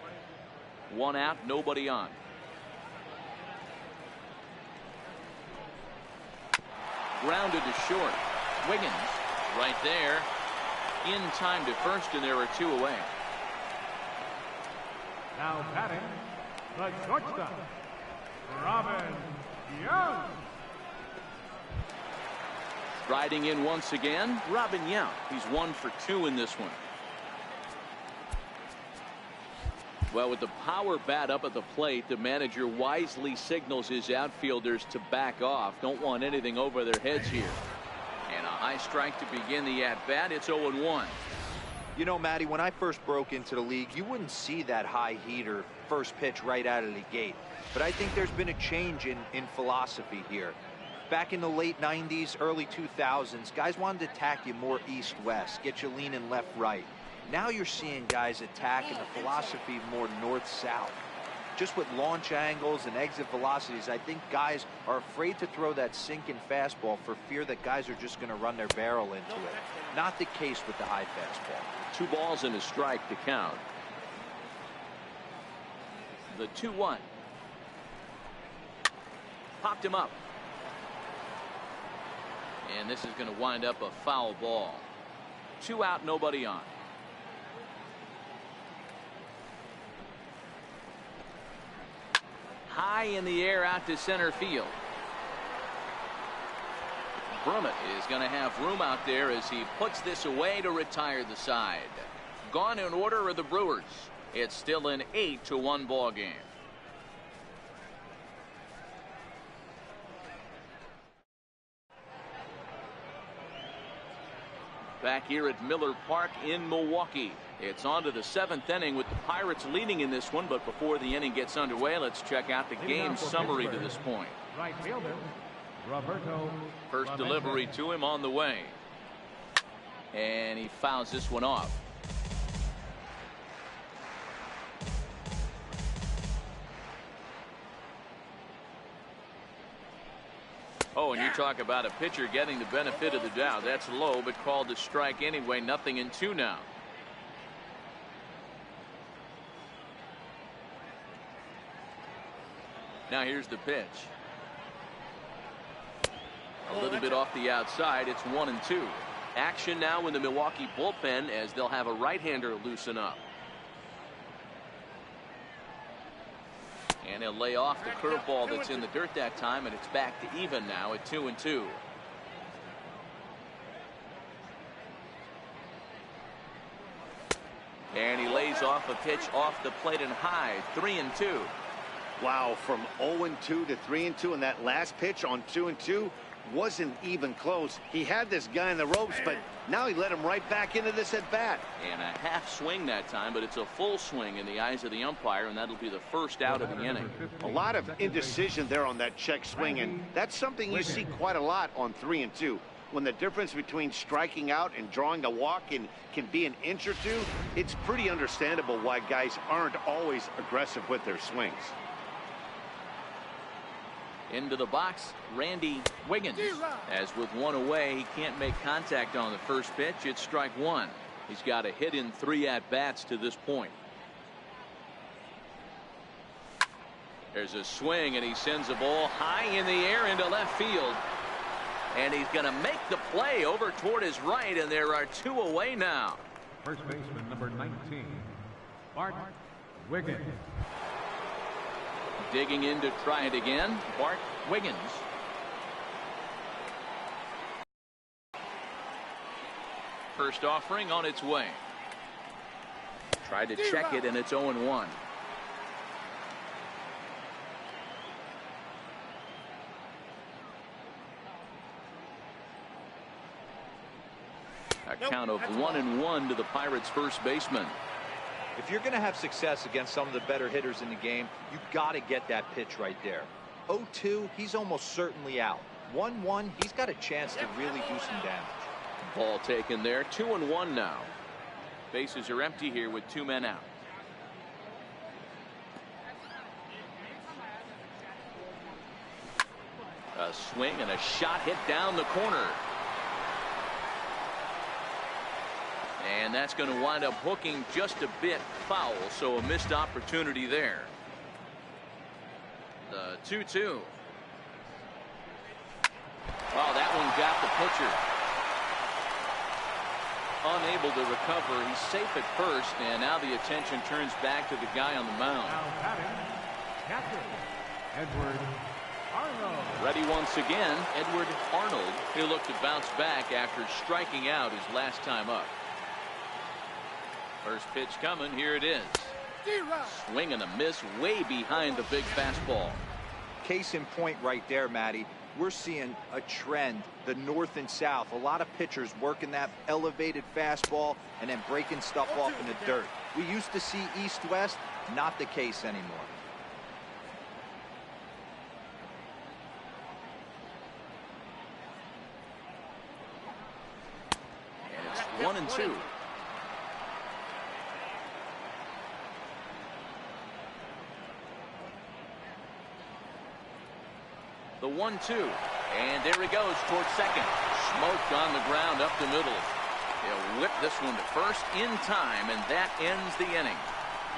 Speaker 1: One out, nobody on. Grounded to short. Wiggins right there. In time to first, and there are two away.
Speaker 4: Now batting, the shortstop, Robin Young.
Speaker 1: Striding in once again, Robin Yount. He's 1 for 2 in this one. Well, with the power bat up at the plate, the manager wisely signals his outfielders to back off. Don't want anything over their heads here. And a high strike to begin the at-bat. It's 0-1.
Speaker 3: You know, Matty, when I first broke into the league, you wouldn't see that high heater first pitch right out of the gate. But I think there's been a change in philosophy here. Back in the late 90s, early 2000s, guys wanted to attack you more east-west, get you leaning left-right. Now you're seeing guys attack in the philosophy more north-south. Just with launch angles and exit velocities, I think guys are afraid to throw that sinking fastball for fear that guys are just going to run their barrel into it. Not the case with the high fastball.
Speaker 1: 2 balls and a strike to count. The 2-1. Popped him up. And this is going to wind up a foul ball. 2 out, nobody on. High in the air out to center field. Brummett is going to have room out there as he puts this away to retire the side. Gone in order are the Brewers. It's still an 8-1 ball game. Back here at Miller Park in Milwaukee. It's on to the 7th inning with the Pirates leading in this one, but before the inning gets underway, let's check out the game summary to this point.
Speaker 4: Right fielder, Roberto.
Speaker 1: First delivery to him on the way. And he fouls this one off. Oh, and you talk about a pitcher getting the benefit of the doubt. That's low, but called a strike anyway. 0-2 now. Now here's the pitch. A little bit off the outside. It's 1-2. Action now in the Milwaukee bullpen as they'll have a right-hander loosen up. And he'll lay off the curveball that's in the dirt that time, and it's back to even now at 2-2. And he lays off a pitch off the plate and high. 3-2.
Speaker 2: Wow, from 0-2 to 3-2, and that last pitch on 2-2, wasn't even close. He had this guy in the ropes, but now he let him right back into this at bat.
Speaker 1: And a half swing that time, but it's a full swing in the eyes of the umpire, and that'll be the first out of the inning.
Speaker 2: A lot of indecision there on that check swing, and that's something you see quite a lot on 3 and 2. When the difference between striking out and drawing a walk can be an inch or two, it's pretty understandable why guys aren't always aggressive with their swings.
Speaker 1: Into the box, Randy Wiggins. As with one away, he can't make contact on the first pitch. It's strike one. He's got a hit in 3 at-bats to this point. There's a swing, and he sends the ball high in the air into left field. And he's going to make the play over toward his right, and there are 2 away now.
Speaker 4: First baseman number 19, Bart Wiggins.
Speaker 1: Digging in to try it again, Bart Wiggins. First offering on its way. Tried to check it, and it's 0-1. A count of 1-1 to the Pirates' first baseman.
Speaker 3: If you're going to have success against some of the better hitters in the game, you've got to get that pitch right there. 0-2, he's almost certainly out. 1-1, he's got a chance to really do some damage.
Speaker 1: Ball taken there. 2-1 now. Bases are empty here with 2 men out. A swing and a shot hit down the corner. And that's going to wind up hooking just a bit foul, so a missed opportunity there. The 2-2. Oh, that one got the pitcher. Unable to recover. He's safe at first, and now the attention turns back to the guy on the mound.
Speaker 4: Now batting, catcher, Edward Arnold.
Speaker 1: Ready once again, Edward Arnold. He'll look to bounce back after striking out his last time up. First pitch coming. Here it is. Swing and a miss way behind the big fastball.
Speaker 3: Case in point right there, Matty. We're seeing a trend, the north and south. A lot of pitchers working that elevated fastball and then breaking stuff off in the dirt. We used to see east-west, not the case anymore.
Speaker 1: And it's 1-2. The 1-2, and there he goes towards second. Smoked on the ground up the middle. He'll whip this one to first in time, and that ends the inning.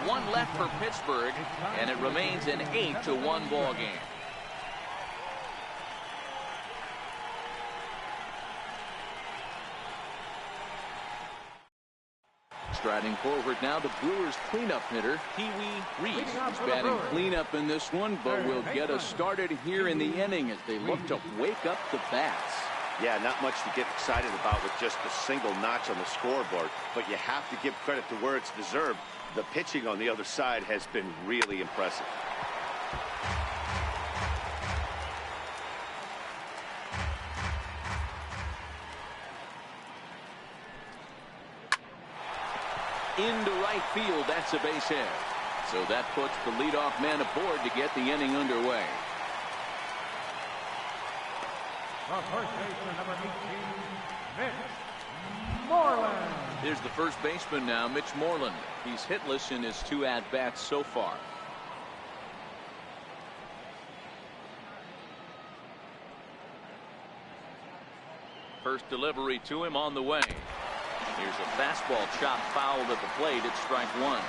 Speaker 1: 1 left for Pittsburgh, and it remains an 8-1 ball game. Striding forward now, the Brewers cleanup hitter, Pee Wee Reese. He's batting cleanup in this one, but will get us started here in the inning as they look to wake up the bats.
Speaker 2: Yeah, not much to get excited about with just a single notch on the scoreboard, but you have to give credit to where it's deserved. The pitching on the other side has been really impressive.
Speaker 1: Into right field, that's a base hit. So that puts the leadoff man aboard to get the inning underway.
Speaker 4: The first baseman, number 18, Mitch Moreland.
Speaker 1: Here's the first baseman now, Mitch Moreland. He's hitless in his 2 at-bats so far. First delivery to him on the way. Here's a fastball chopped fouled at the plate. It's strike 1.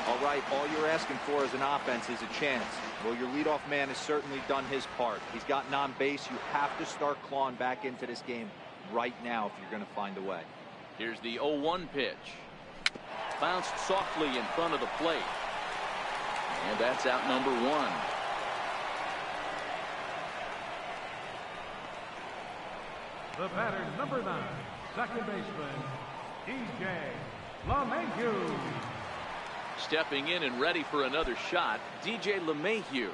Speaker 3: All right, all you're asking for as an offense is a chance. Well, your leadoff man has certainly done his part. He's gotten on base. You have to start clawing back into this game right now if you're going to find a way.
Speaker 1: Here's the 0-1 pitch. Bounced softly in front of the plate. And that's out number 1.
Speaker 4: The batter, number 9, second baseman, DJ LeMahieu.
Speaker 1: Stepping in and ready for another shot, DJ LeMahieu.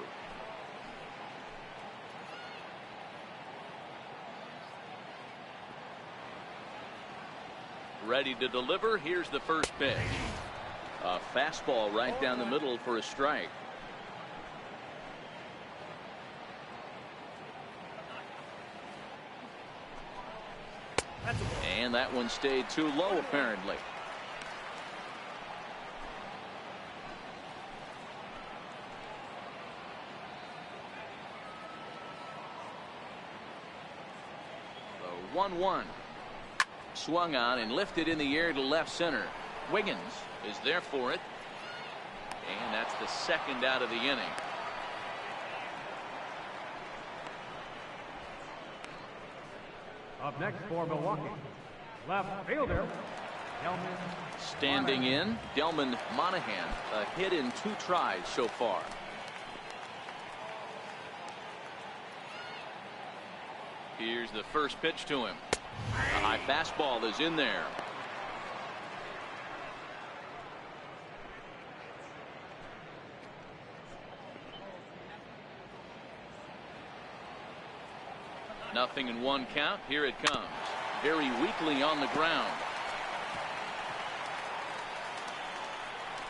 Speaker 1: Ready to deliver. Here's the first pitch. A fastball right down the middle for a strike. And that one stayed too low, apparently. The 1-1. Swung on and lifted in the air to left center. Wiggins is there for it. And that's the second out of the inning.
Speaker 4: Up next for Milwaukee, left fielder, Delman.
Speaker 1: Standing in, Delman Monahan. A hit in 2 tries so far. Here's the first pitch to him. A high fastball is in there. Nothing in 1 count. Here it comes. Very weakly on the ground.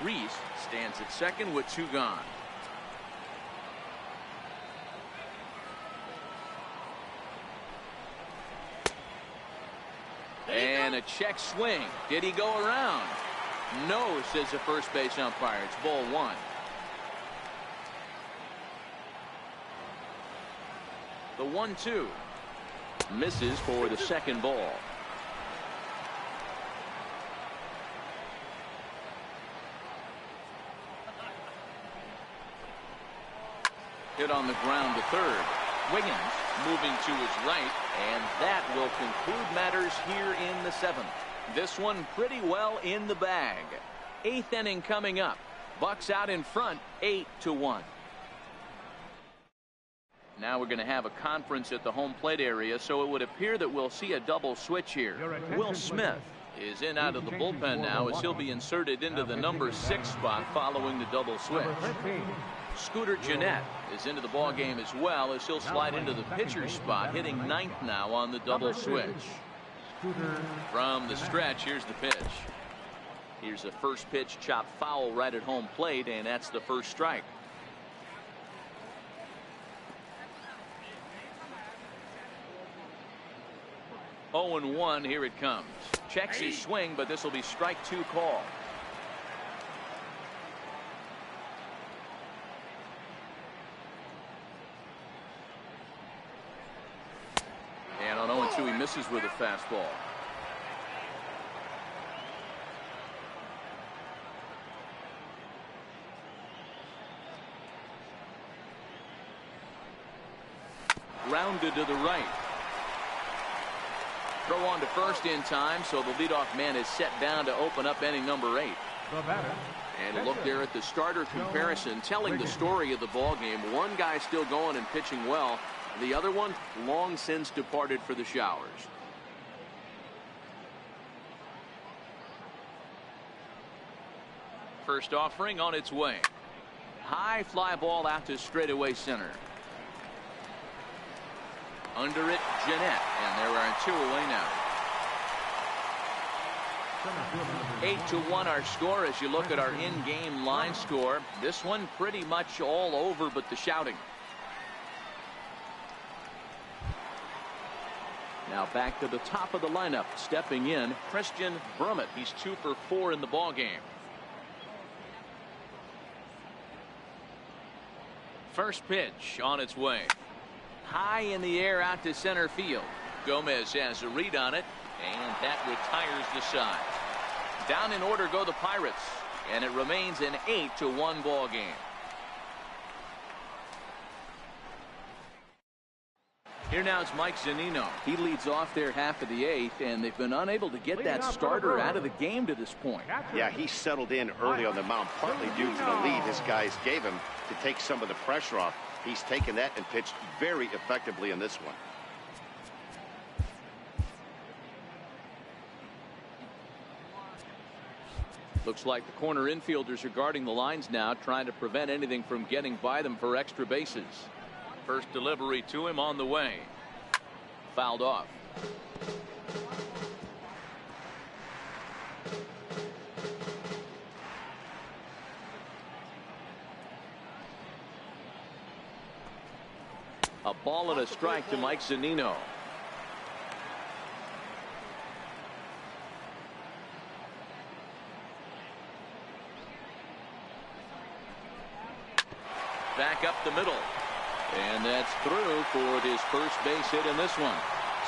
Speaker 1: Reese stands at second with 2 gone. And a check swing. Did he go around? No, says the first base umpire. It's ball 1. The 1-2. Misses for the second ball. Hit on the ground to third. Wiggins moving to his right, and that will conclude matters here in the 7th. This one pretty well in the bag. 8th inning coming up. Bucks out in front, 8-1. Now we're going to have a conference at the home plate area, so it would appear that we'll see a double switch here. Will Smith is in out of the bullpen now as he'll be inserted into the number 6 spot following the double switch. Scooter Gennett is into the ball game as well as he'll slide into the pitcher's spot, hitting 9th now on the double switch. From the stretch, here's the pitch. Here's the first pitch, chopped foul right at home plate, and that's the first strike. Oh and 1, here it comes. Checks his swing, but this will be strike 2 call. And on 0-2, he misses with a fastball. Rounded to the right. Throw on to first in time, so the leadoff man is set down to open up inning number 8. And a look there at the starter comparison, telling the story of the ball game. One guy still going and pitching well. The other one long since departed for the showers. First offering on its way. High fly ball out to straightaway center. Under it, Gennett, and there are 2 away now. 8-1 our score as you look at our in-game line score. This one pretty much all over but the shouting. Now back to the top of the lineup, stepping in, Christian Brummett. He's 2 for 4 in the ball game. First pitch on its way. High in the air out to center field. Gomez has a read on it, and that retires the side. Down in order go the Pirates, and it remains an 8-1 ball game. Here now is Mike Zunino. He leads off their half of the 8th, and they've been unable to get that starter out of the game to this point.
Speaker 2: Yeah, he settled in early on the mound, partly due to the lead his guys gave him to take some of the pressure off. He's taken that and pitched very effectively in this one.
Speaker 1: Looks like the corner infielders are guarding the lines now, trying to prevent anything from getting by them for extra bases. First delivery to him on the way. Fouled off. Ball and a strike to Mike Zunino. Back up the middle. And that's through for his first base hit in this one.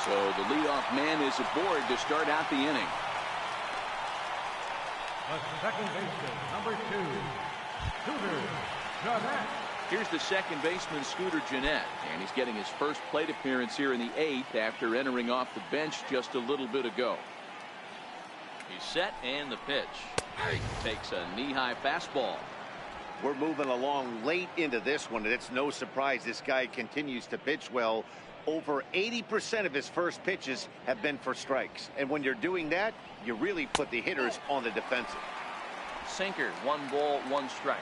Speaker 1: So the leadoff man is aboard to start out the inning.
Speaker 4: The second baseman, number 2, Scooter Jeanette.
Speaker 1: Here's the second baseman, Scooter Jeanette, and he's getting his first plate appearance here in the 8th after entering off the bench just a little bit ago. He's set, and the pitch. Takes a knee-high fastball.
Speaker 2: We're moving along late into this one, and it's no surprise this guy continues to pitch well. Over 80% of his first pitches have been for strikes. And when you're doing that, you really put the hitters on the defensive.
Speaker 1: Sinker, 1 ball, 1 strike.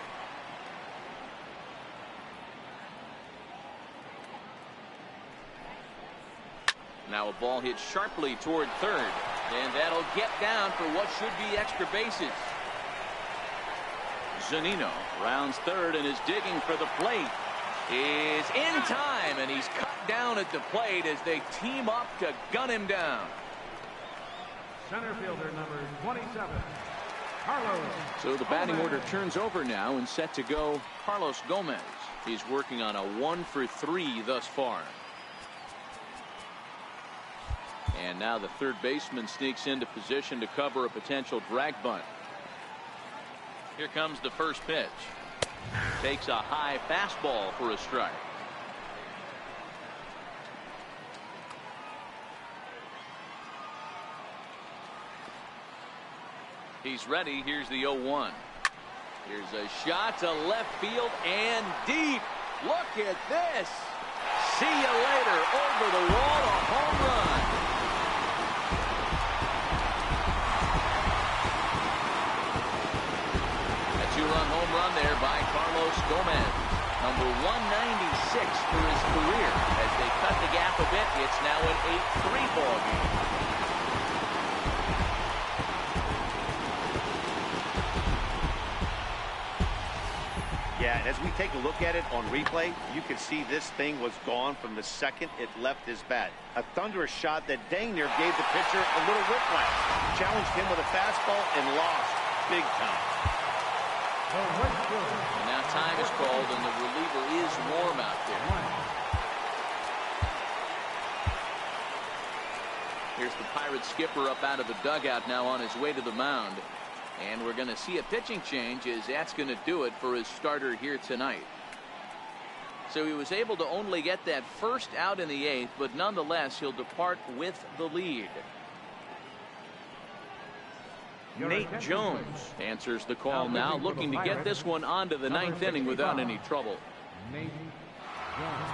Speaker 1: Now a ball hit sharply toward third, and that'll get down for what should be extra bases. Zunino rounds third and is digging for the plate. Is in time, and he's cut down at the plate as they team up to gun him down.
Speaker 4: Center fielder number 27, Carlos.
Speaker 1: So the batting order turns over now and set to go Carlos Gomez. He's working on a 1-for-3 thus far. And now the third baseman sneaks into position to cover a potential drag bunt. Here comes the first pitch. Takes a high fastball for a strike. He's ready. Here's the 0-1. Here's a shot to left field and deep. Look at this. See you later. Over the wall, a home run. Two-run home run there by Carlos Gomez. Number 196 for his career. As they cut the gap a bit, it's now an 8-3 ball game.
Speaker 2: Yeah, and as we take a look at it on replay, you can see this thing was gone from the second it left his bat. A thunderous shot that dang near gave the pitcher a little whiplash. Challenged him with a fastball and lost big time.
Speaker 1: And now time is called, and the reliever is warm out there. Here's the Pirates skipper up out of the dugout now on his way to the mound. And we're going to see a pitching change, as that's going to do it for his starter here tonight. So he was able to only get that first out in the 8th, but nonetheless he'll depart with the lead. Nate Jones answers the call now, looking to get this one onto the 9th inning without any trouble.
Speaker 4: Nate Jones.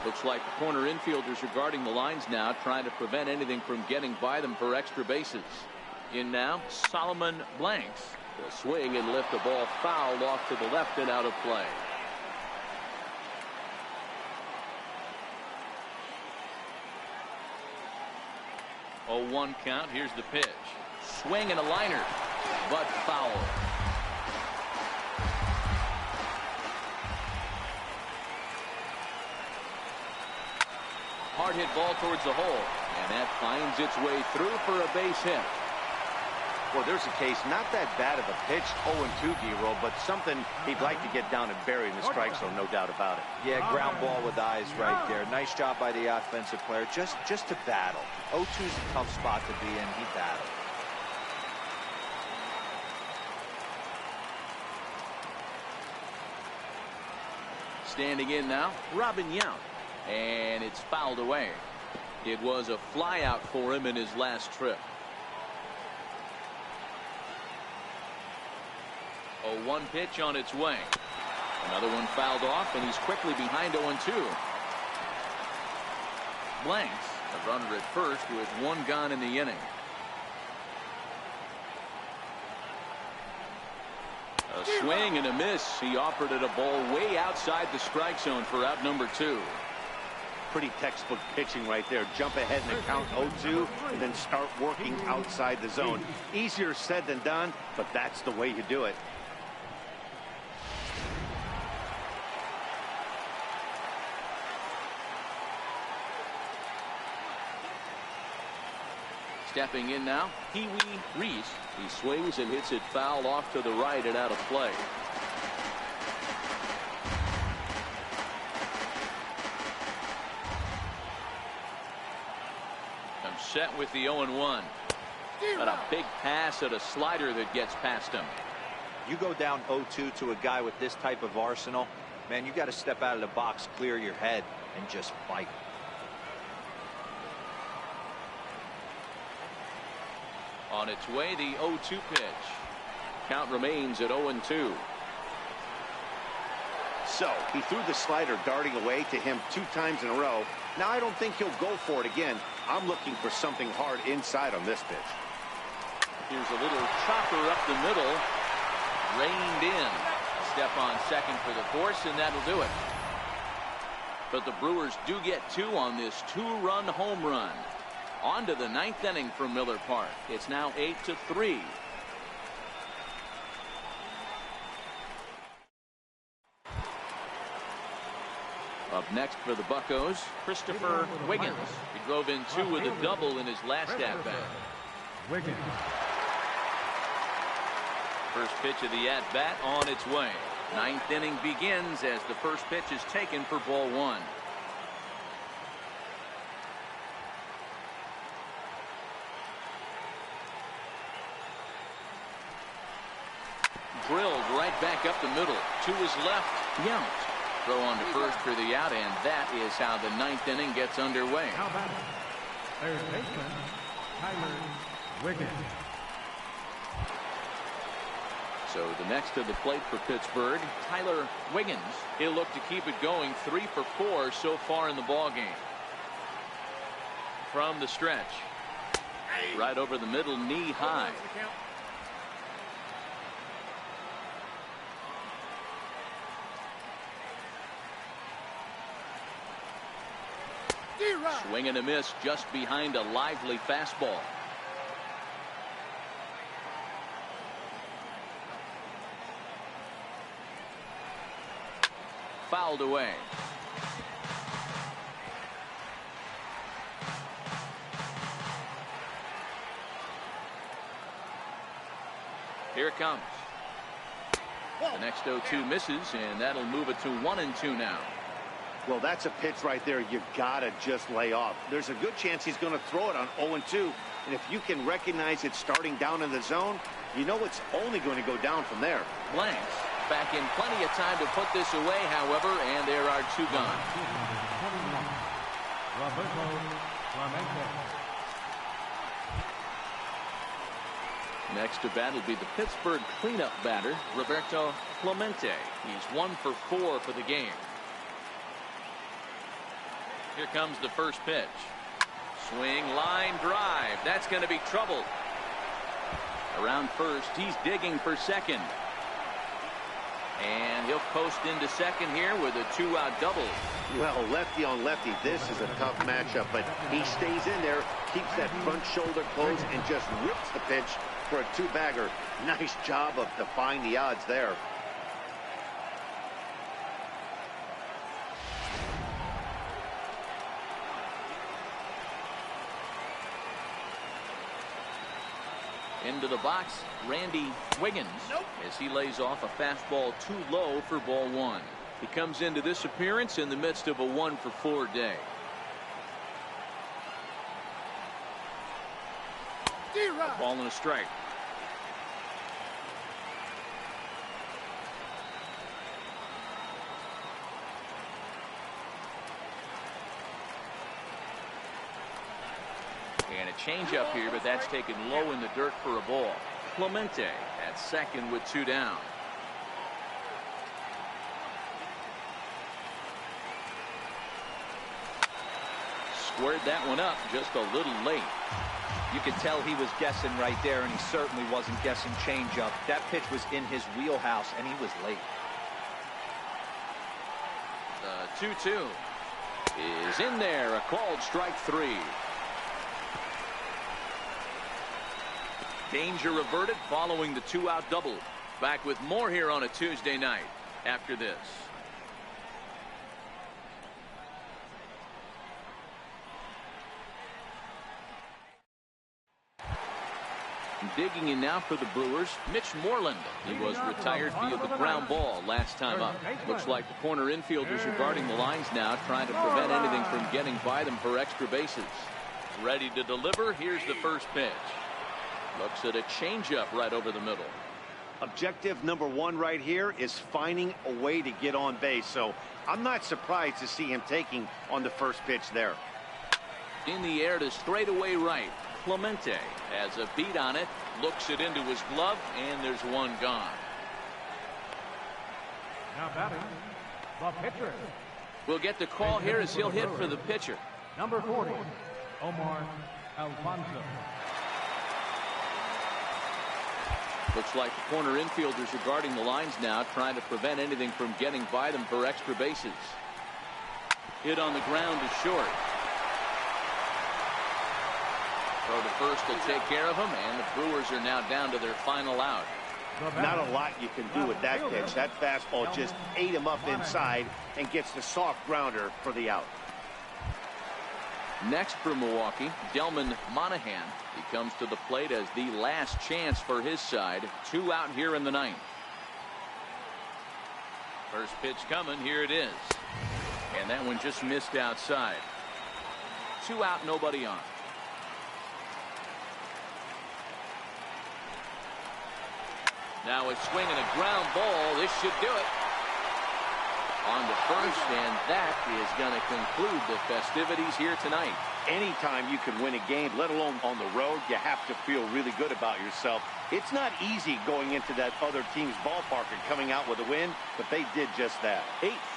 Speaker 1: Looks like the corner infielders are guarding the lines now, trying to prevent anything from getting by them for extra bases. In now, Solomon Blanks will swing and lift the ball foul off to the left and out of play. Oh, 1 count. Here's the pitch. Swing and a liner, but foul. Hard hit ball towards the hole, and that finds its way through for a base hit.
Speaker 2: Well, there's a case, not that bad of a pitch, 0-2 D-roll, but something he'd like to get down and bury in the strike zone, no doubt about it.
Speaker 3: Yeah, ground ball with eyes right there. Nice job by the offensive player, just to battle. 0-2's a tough spot to be in. He battled.
Speaker 1: Standing in now, Robin Yount, and it's fouled away. It was a fly out for him in his last trip. 0-1 pitch on its way. Another one fouled off, and he's quickly behind 0-2. Blanks, a runner at first with 1 gone in the inning. A swing and a miss. He offered it a ball way outside the strike zone for out number 2.
Speaker 2: Pretty textbook pitching right there. Jump ahead in the count 0-2 and then start working outside the zone. Easier said than done, but that's the way you do it.
Speaker 1: Stepping in now, Pee Wee Reese. He swings and hits it foul off to the right and out of play. Comes set with the 0-1. But a big pass at a slider that gets past him.
Speaker 3: You go down 0-2 to a guy with this type of arsenal, man, you got to step out of the box, clear your head, and just fight.
Speaker 1: On its way, the 0-2 pitch. Count remains at 0-2.
Speaker 2: So he threw the slider darting away to him 2 times in a row. Now I don't think he'll go for it again. I'm looking for something hard inside on this pitch.
Speaker 1: Here's a little chopper up the middle. Reined in. Step on second for the force, and that'll do it. But the Brewers do get 2 on this 2-run home run. On to the 9th inning for Miller Park. It's now 8-3. Up next for the Buccos, Christopher Wiggins. He drove in 2 with a double in his last at-bat.
Speaker 4: Wiggins.
Speaker 1: First pitch of the at-bat on its way. 9th inning begins as the first pitch is taken for ball 1. Drilled right back up the middle. To his left, Yount. Throw on to first for the out, and that is how the 9th inning gets underway.
Speaker 4: How about it? Third baseman, Tyler Wiggins.
Speaker 1: So the next to the plate for Pittsburgh, Tyler Wiggins. He'll look to keep it going. 3 for 4 so far in the ball game. From the stretch, right over the middle, knee high. Swing and a miss just behind a lively fastball. Fouled away. Here it comes. The next 0-2 misses, and that'll move it to 1-2 now.
Speaker 2: Well, that's a pitch right there you gotta just lay off. There's a good chance he's going to throw it on 0-2, and if you can recognize it starting down in the zone, you know it's only going to go down from there.
Speaker 1: Blanks back in plenty of time to put this away, however, and there are 2 gone. Next to bat will be the Pittsburgh cleanup batter, Roberto Clemente. He's 1 for 4 for the game. Here comes the first pitch. Swing, line drive. That's going to be trouble. Around first, he's digging for second. And he'll post into second here with a 2-out double.
Speaker 2: Well, lefty on lefty, this is a tough matchup, but he stays in there, keeps that front shoulder closed, and just rips the pitch for a 2-bagger. Nice job of defying the odds there.
Speaker 1: Into the box, Randy Wiggins, as he lays off a fastball too low for ball 1. He comes into this appearance in the midst of a 1 for 4 day. A ball and a strike. And a changeup here, but that's taken low in the dirt for a ball. Clemente at second with 2 down. Squared that one up just a little late.
Speaker 3: You could tell he was guessing right there, and he certainly wasn't guessing changeup. That pitch was in his wheelhouse, and he was late.
Speaker 1: The 2-2 is in there. A called strike 3. Danger averted following the 2-out double. Back with more here on a Tuesday night after this. Digging in now for the Brewers, Mitch Moreland. He was retired via the ground ball last time up. Looks like the corner infielders are guarding the lines now, trying to prevent anything from getting by them for extra bases. Ready to deliver. Here's the first pitch. Looks at a changeup right over the middle.
Speaker 2: Objective number one right here is finding a way to get on base. So I'm not surprised to see him taking on the first pitch there.
Speaker 1: In the air to straightaway right. Clemente has a beat on it, looks it into his glove, and there's one gone.
Speaker 4: Now batting, the pitcher.
Speaker 1: We'll get the call here as he'll hit for the pitcher.
Speaker 4: Number 40, Omar Alfonso.
Speaker 1: Looks like the corner infielders are guarding the lines now, trying to prevent anything from getting by them for extra bases. Hit on the ground to short. Throw to first will take care of him, and the Brewers are now down to their final out.
Speaker 2: Not a lot you can do with that pitch. That fastball just ate him up inside and gets the soft grounder for the out.
Speaker 1: Next for Milwaukee, Delman Monahan. He comes to the plate as the last chance for his side. 2 out here in the 9th. First pitch coming. Here it is. And that one just missed outside. 2 out, nobody on. Now a swing and a ground ball. This should do it. On the first, and that is going to conclude the festivities here tonight.
Speaker 2: Anytime you can win a game, let alone on the road, you have to feel really good about yourself. It's not easy going into that other team's ballpark and coming out with a win, but they did just that.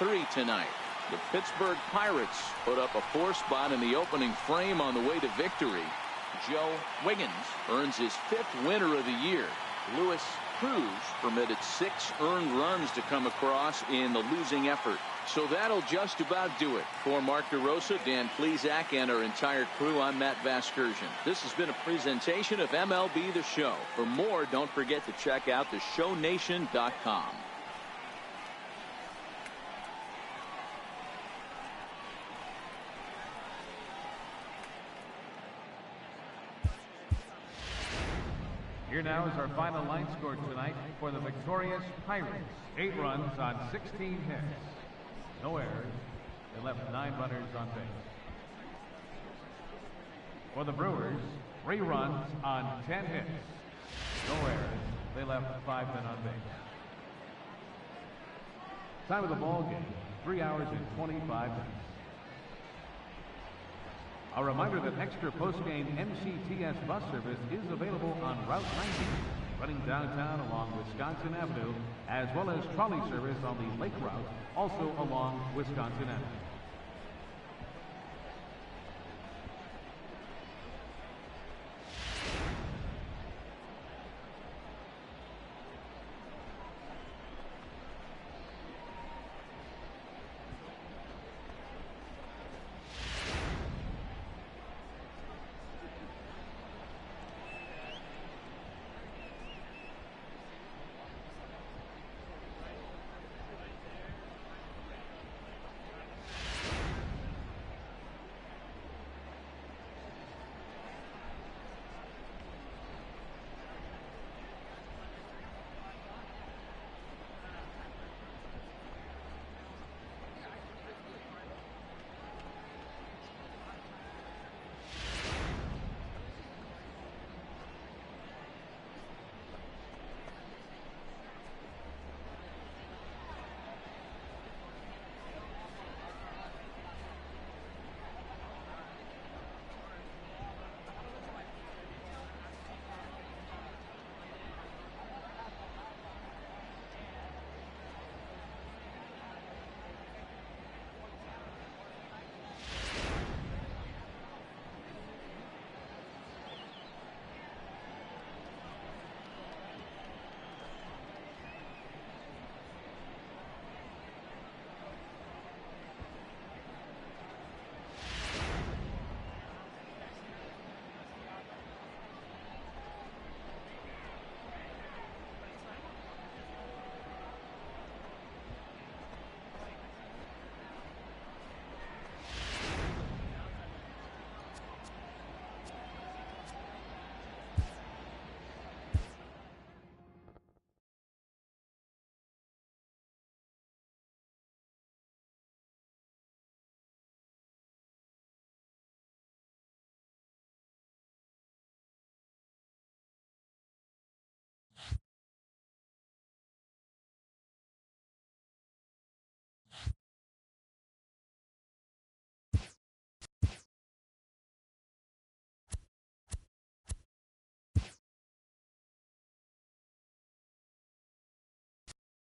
Speaker 1: 8-3 tonight. The Pittsburgh Pirates put up a 4 spot in the opening frame on the way to victory. Joe Wiggins earns his 5th winner of the year. Lewis Cruz permitted 6 earned runs to come across in the losing effort. So that'll just about do it. For Mark DeRosa, Dan Plesac, and our entire crew, I'm Matt Vasgersian. This has been a presentation of MLB The Show. For more, don't forget to check out theshownation.com.
Speaker 4: Here now is our final line score tonight for the victorious Pirates. 8 runs on 16 hits. No errors. They left 9 runners on base. For the Brewers, 3 runs on 10 hits. No errors. They left 5 men on base. Time of the ball game, 3 hours and 25 minutes. A reminder that extra post-game MCTS bus service is available on Route 90, running downtown along Wisconsin Avenue, as well as trolley service on the Lake Route, also along Wisconsin Avenue.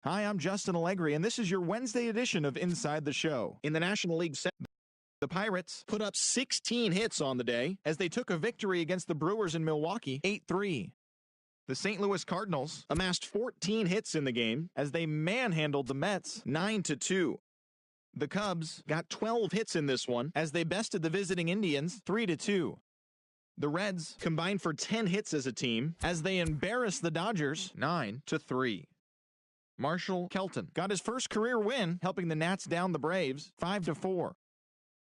Speaker 6: Hi, I'm Justin Allegri, and this is your Wednesday edition of Inside the Show. In the National League Central, the Pirates put up 16 hits on the day as they took a victory against the Brewers in Milwaukee, 8-3. The St. Louis Cardinals amassed 14 hits in the game as they manhandled the Mets, 9-2. The Cubs got 12 hits in this one as they bested the visiting Indians, 3-2. The Reds combined for 10 hits as a team as they embarrassed the Dodgers, 9-3. Marshall Kelton got his first career win, helping the Nats down the Braves 5-4.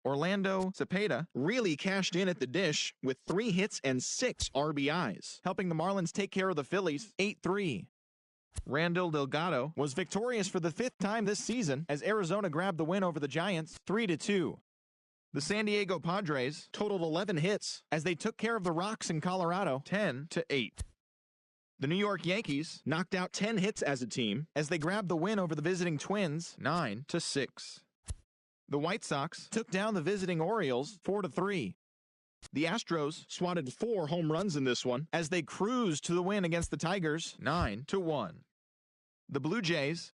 Speaker 6: Orlando Cepeda really cashed in at the dish with 3 hits and 6 RBIs, helping the Marlins take care of the Phillies 8-3. Randall Delgado was victorious for the 5th time this season as Arizona grabbed the win over the Giants 3-2. The San Diego Padres totaled 11 hits as they took care of the Rocks in Colorado 10-8. The New York Yankees knocked out 10 hits as a team as they grabbed the win over the visiting Twins 9-6. The White Sox took down the visiting Orioles 4-3. The Astros swatted 4 home runs in this one as they cruised to the win against the Tigers 9-1. The Blue Jays